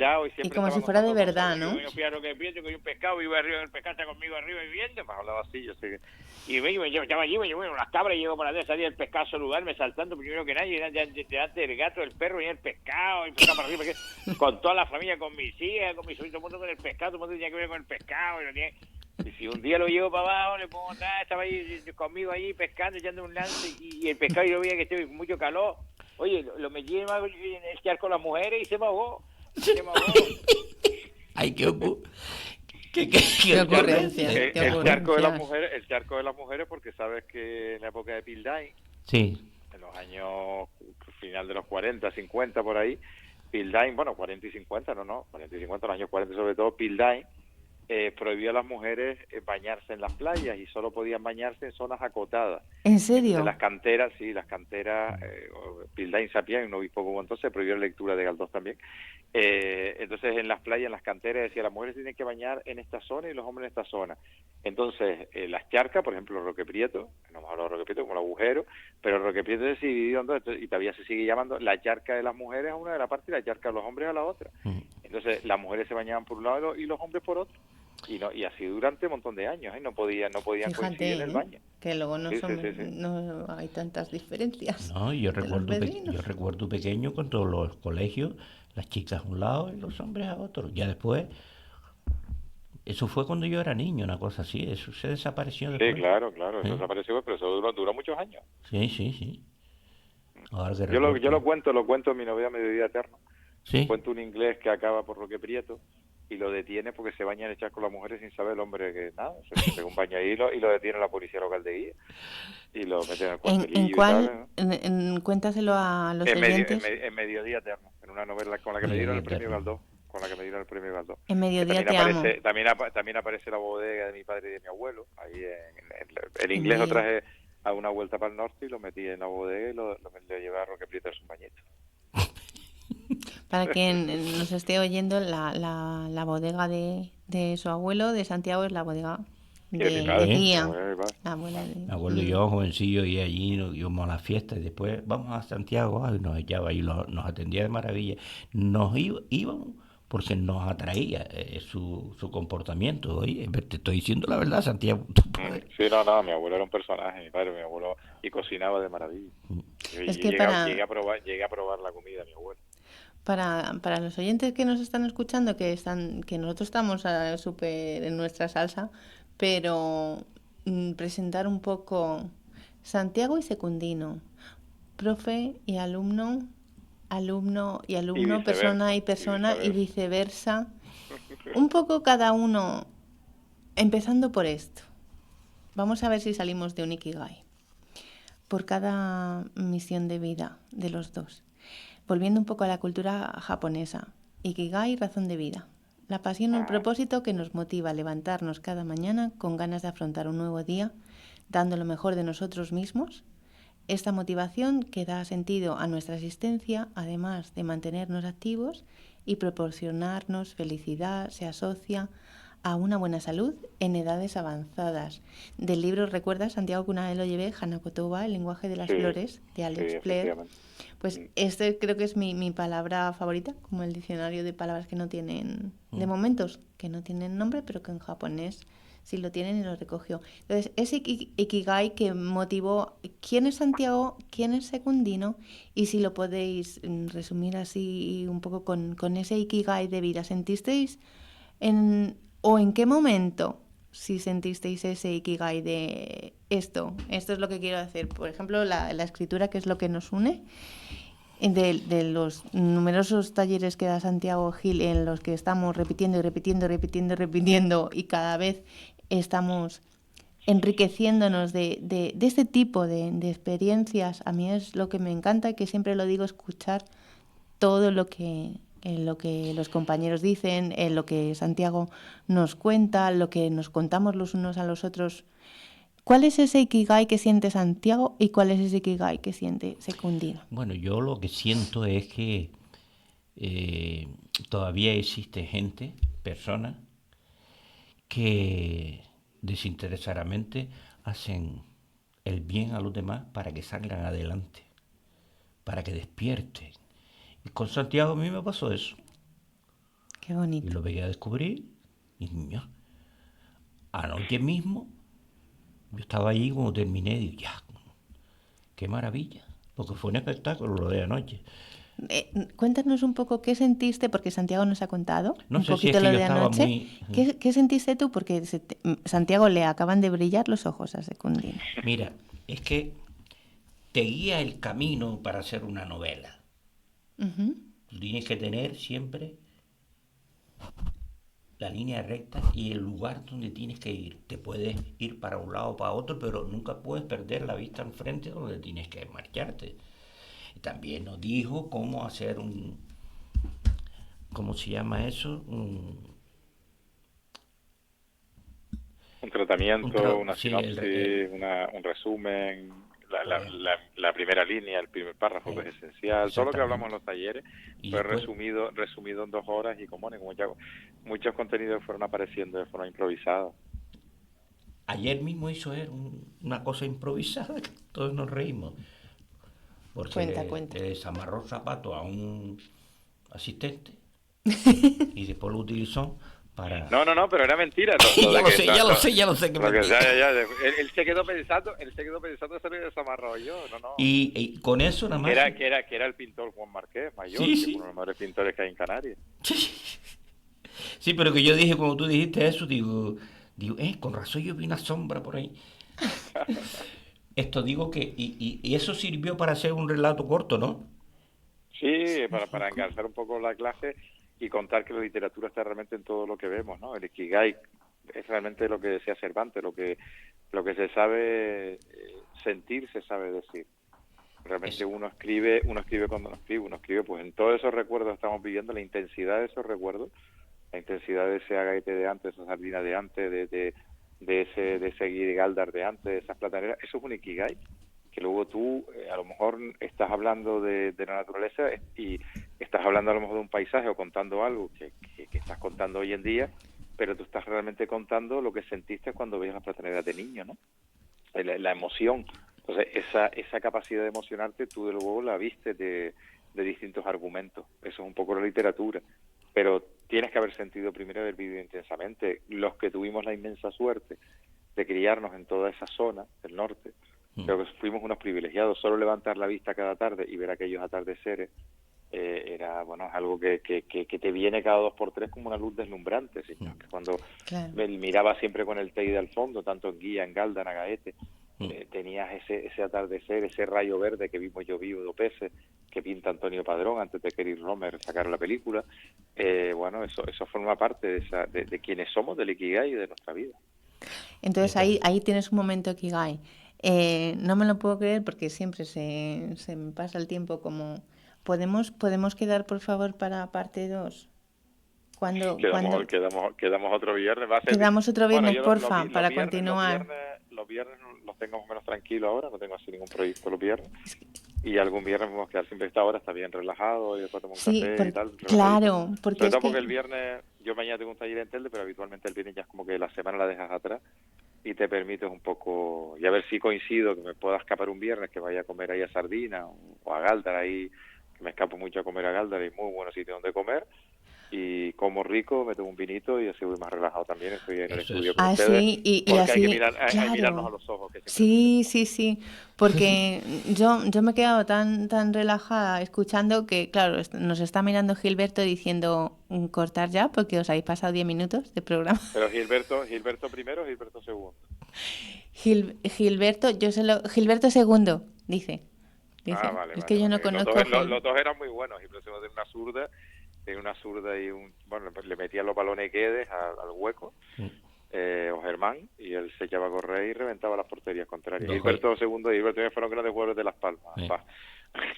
y como si fuera de verdad, ¿no? Yo fui a Roque Prieto, que hay un pescado, iba arriba, el pescado está conmigo arriba viviendo, me hablaba así, yo sé. Y me estaba allí, me llevo unas cabras, y llego por la salía el pescado a saludarme, saltando primero que nadie, delante del gato, del perro, venía el pescado, y empezaba para arriba, con toda la familia, con mis hijas, con mis sobrinos, todo el mundo con el pescado, todo el mundo tenía que ver con el pescado, y si un día lo llevo para abajo, le pongo nada, estaba ahí conmigo allí pescando, echando un lance, y el pescado yo veía que estaba con mucho calor. Oye, lo metí en el charco con las mujeres y se me ahogó. Ay, qué ocurrencia. El charco de las mujeres, porque sabes que en la época de Pildain, sí, en los años final de los 40, 50 por ahí, Pildain, bueno, 40 y 50, 40 y 50, los años 40 sobre todo, Pildain prohibió a las mujeres bañarse en las playas y solo podían bañarse en zonas acotadas. ¿En Entonces serio? las canteras, sí, las canteras, Pildain Sapián, un obispo como entonces, prohibió la lectura de Galdós también. Entonces en las playas, en las canteras, decía, las mujeres tienen que bañar en esta zona y los hombres en esta zona. Entonces, las charcas, por ejemplo, Roque Prieto, no hemos hablado de Roque Prieto como el agujero, pero Roque Prieto se dividió en dos, y todavía se sigue llamando la charca de las mujeres a una de la parte y la charca de los hombres a la otra. Entonces, las mujeres se bañaban por un lado y los hombres por otro. Y así durante un montón de años, no podían coincidir en el Fíjate, baño. que luego no Sí, sí, son, sí, sí. no hay tantas diferencias No, yo de los recuerdo, yo vecinos. recuerdo pequeño con todos los colegios, las chicas a un lado y los hombres a otro. Ya después, eso fue cuando yo era niño, una cosa así, eso se desapareció Sí, después. claro, claro, eso ¿Eh? desapareció, pero eso duró muchos años. Sí, sí, sí. Ahora que Yo recuerdo. lo cuento en mi novela Mediodía Eterno. Sí, Cuento un inglés que acaba por Roque Prieto y lo detiene porque se baña en el charco las mujeres sin saber el hombre que nada, se pega un baño ahí y lo detiene la policía local de guía y lo mete en el En cuartelillo y tal, cuál? ¿no? Cuéntaselo a los oyentes. En Mediodía Eterno, en una novela con la que me dieron mediodía el premio eterno. Galdós, con la que me dieron el premio Galdós. En Que Mediodía también te amo. aparece, también aparece la bodega de mi padre y de mi abuelo. Ahí el En inglés lo medio. traje a una vuelta para el norte y lo metí en la bodega y lo llevé a Roque Prieto a su bañito. Para quien nos esté oyendo, la bodega de su abuelo, de Santiago, es la bodega Y de mi de padre, Sí, mi Guía. abuelo y mi padre. La abuela de... me acuerdo yo, jovencillo, y allí íbamos a la fiesta y después vamos a Santiago, ay, nos echaba y nos atendía de maravilla. Íbamos porque nos atraía su comportamiento. Oye, te estoy diciendo la verdad, Santiago. Sí, no, mi abuelo era un personaje, mi padre, mi abuelo, y cocinaba de maravilla. Yo Es que llegué a probar la comida de mi abuelo. para los oyentes que nos están escuchando, que nosotros estamos súper en nuestra salsa, pero presentar un poco Santiago y Secundino, profe y alumno, alumno y Y alumno, viceversa, y persona y viceversa. viceversa. Un poco cada uno, empezando por esto. Vamos a ver si salimos de un Ikigai. Por cada misión de vida de los dos. Volviendo un poco a la cultura japonesa. Ikigai, razón de vida. La pasión o el Ah, propósito que nos motiva a levantarnos cada mañana con ganas de afrontar un nuevo día, dando lo mejor de nosotros mismos. Esta motivación que da sentido a nuestra existencia, además de mantenernos activos y proporcionarnos felicidad, se asocia a una buena salud en edades avanzadas. Del libro, ¿recuerdas, Santiago, que una vez lo llevé, Hanako Toba, El lenguaje de las sí, flores, de sí, Alex Blair? efectivamente. Pues este creo que es mi palabra favorita, como el diccionario de palabras que no tienen, de momentos, que no tienen nombre, pero que en japonés sí lo tienen y lo recogió. Entonces, ese Ikigai que motivó quién es Santiago, quién es Secundino, y si lo podéis resumir así un poco con ese Ikigai de vida. ¿Sentisteis o en qué momento si sentisteis ese Ikigai de esto es lo que quiero hacer? Por ejemplo, la escritura, que es lo que nos une, de los numerosos talleres que da Santiago Gil en los que estamos repitiendo y repitiendo, repitiendo, repitiendo y cada vez estamos enriqueciéndonos de este tipo de experiencias. A mí es lo que me encanta, que siempre lo digo, escuchar todo lo que los compañeros dicen, lo que Santiago nos cuenta, lo que nos contamos los unos a los otros. ¿Cuál es ese Ikigai que siente Santiago y cuál es ese Ikigai que siente Secundino? Bueno, yo lo que siento es que todavía existe gente, personas, que desinteresadamente hacen el bien a los demás para que salgan adelante, para que despierten. Y con Santiago a mí me pasó eso. Qué Y bonito. lo veía a descubrir y niño, anoche mismo yo estaba allí cuando terminé y digo, ya, qué maravilla, porque fue un espectáculo lo de anoche. Cuéntanos un poco qué sentiste, porque Santiago nos ha contado No un sé si es poquito que lo yo de estaba anoche. muy... ¿Qué sentiste tú? Porque Santiago le acaban de brillar los ojos a Secundino. Mira, es que te guía el camino para hacer una novela. Ujú. Tú tienes que tener siempre la línea recta y el lugar donde tienes que ir. Te puedes ir para un lado o para otro, pero nunca puedes perder la vista enfrente donde tienes que marcharte. Y también nos dijo cómo hacer ¿cómo se llama eso? Un tratamiento, una sí, sinopsis, un resumen, la primera línea, el primer párrafo que es esencial. Todo lo que hablamos en los talleres y fue después, resumido en 2 horas y como muchos contenidos fueron apareciendo de forma improvisada. ayer mismo hizo él una cosa improvisada que todos nos reímos. Porque Cuenta. le desamarró el zapato a un asistente y después lo utilizó para... No, pero era mentira. Ya lo sé que Él se quedó pensando se lo desamarrado yo, no. y con eso nada más... Que era el pintor Juan Marqués, mayor, Sí, que sí. es uno de los mejores pintores que hay en Canarias. Sí, pero que yo dije, cuando tú dijiste eso, digo, con razón yo vi una sombra por ahí. Esto digo que, y eso sirvió para hacer un relato corto, ¿no? Sí, para engarzar un poco la clase y contar que la literatura está realmente en todo lo que vemos, ¿no? El Ikigai es realmente lo que decía Cervantes, lo que se sabe sentir, se sabe decir. Realmente uno escribe cuando no escribe, uno escribe pues en todos esos recuerdos que estamos viviendo, la intensidad de esos recuerdos, la intensidad de ese agaete de antes, esa sardina de antes, de ese Gildar de antes, de esas plataneras, eso es un Ikigai, que luego tú a lo mejor estás hablando de la naturaleza y estás hablando a lo mejor de un paisaje o contando algo que estás contando hoy en día, pero tú estás realmente contando lo que sentiste cuando veías las plataneras de niño, ¿no? La emoción. Entonces, esa capacidad de emocionarte, tú de luego la viste de distintos argumentos. Eso es un poco la literatura. Pero tienes que haber sentido primero, haber vivido intensamente. Los que tuvimos la inmensa suerte de criarnos en toda esa zona del norte, creo que fuimos unos privilegiados. Solo levantar la vista cada tarde y ver aquellos atardeceres era, bueno, es algo que te viene cada 2 por 3 como una luz deslumbrante, señor. Que cuando miraba siempre con el Teide al fondo, tanto en Guía, en Galda, en Agaete, tenías ese atardecer, ese rayo verde que vimos yo vivo 2 veces, que pinta Antonio Padrón antes de que Eric Romer sacara la película. Bueno, eso forma parte de quienes somos, del Ikigai y de nuestra vida. Entonces ahí tienes un momento Ikigai. No me lo puedo creer porque siempre se me pasa el tiempo como... ¿Podemos quedar, por favor, para parte 2? Quedamos otro viernes. Quedamos otro viernes, yo porfa, para continuar. Los viernes los tengo más o menos tranquilos ahora, no tengo así ningún proyecto los viernes. Y algún viernes vamos a quedar siempre esta hora, está bien relajado, y después tomo un café y tal. Claro, porque sobre todo porque el viernes, yo mañana tengo un taller en Telde, pero habitualmente el viernes ya es como que la semana la dejas atrás y te permites un poco, y a ver si coincido, que me pueda escapar un viernes, que vaya a comer ahí a Sardina o a Gáldara, ahí, que me escapo mucho a comer a Gáldara, y muy buenos sitios donde comer. Y como rico, me tomo un vinito y así voy más relajado también. Estoy en el estudio con ustedes. Sí, y porque así, hay que mirarnos a los ojos. Que sí, porque yo me he quedado tan relajada escuchando que, claro, nos está mirando Gilberto diciendo cortar ya porque os habéis pasado 10 minutos de programa. Pero Gilberto primero o Gilberto segundo. Gilberto segundo, dice. Vale, es que yo no conozco. Los dos eran muy buenos. Gilberto tiene una zurda y le metía los balones Guedes al hueco, o Germán, y él se echaba a correr y reventaba las porterías contrarias. Gilberto segundo y Gilberto también fueron grandes jugadores de Las Palmas.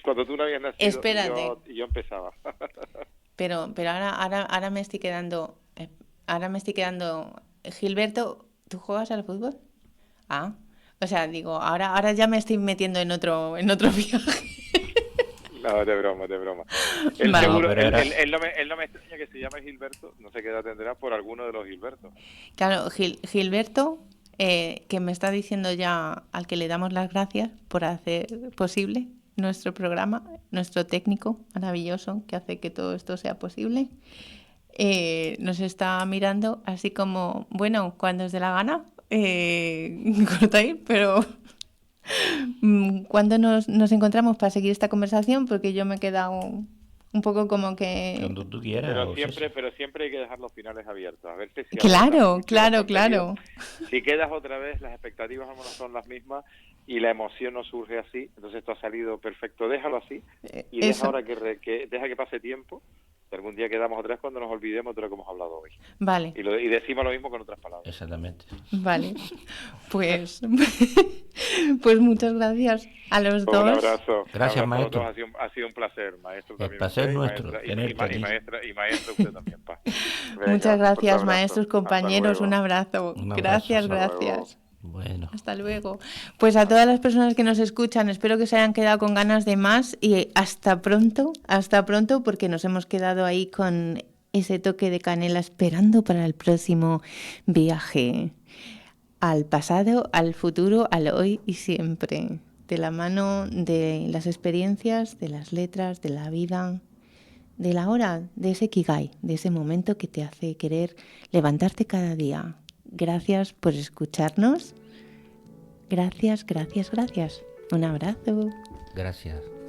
Cuando tú no habías nacido, espérate. yo empezaba. pero ahora me estoy quedando. Gilberto, ¿tú juegas al fútbol? O sea, digo, ahora ya me estoy metiendo en otro viaje. No, de broma. Él no me extraña que se llame Gilberto, no sé qué edad tendrá, por alguno de los Gilbertos. Claro, Gilberto, que me está diciendo ya, al que le damos las gracias por hacer posible nuestro programa, nuestro técnico maravilloso que hace que todo esto sea posible, nos está mirando así como, bueno, cuando os dé la gana, cortáis, pero... ¿Cuándo nos encontramos para seguir esta conversación? Porque yo me he quedado un poco como que... Cuando tú quieras. Pero siempre hay que dejar los finales abiertos. A ver si claro. Si quedas otra vez, las expectativas no son las mismas y la emoción no surge así. Entonces esto ha salido perfecto. Déjalo así y deja ahora deja que pase tiempo. Algún día quedamos otra vez cuando nos olvidemos de lo que hemos hablado hoy. Vale. Y decimos lo mismo con otras palabras. Exactamente. Vale. Pues Pues muchas gracias a los Un dos. abrazo. Gracias, Un abrazo a los maestro. dos. Ha sido un placer, maestro. El También placer usted, nuestro, maestra, tenerte aquí. y maestro usted también, pa. Venga, Muchas gracias, fuerte abrazo. maestros, Hasta compañeros. luego. Un abrazo. Un abrazo. Gracias, Hasta luego. gracias. Bueno, Hasta luego. Pues a todas las personas que nos escuchan, espero que se hayan quedado con ganas de más y hasta pronto, porque nos hemos quedado ahí con ese toque de canela esperando para el próximo viaje al pasado, al futuro, al hoy y siempre, de la mano de las experiencias, de las letras, de la vida, de la hora, de ese Ikigai, de ese momento que te hace querer levantarte cada día. Gracias por escucharnos. Gracias, gracias, gracias. Un abrazo. gracias.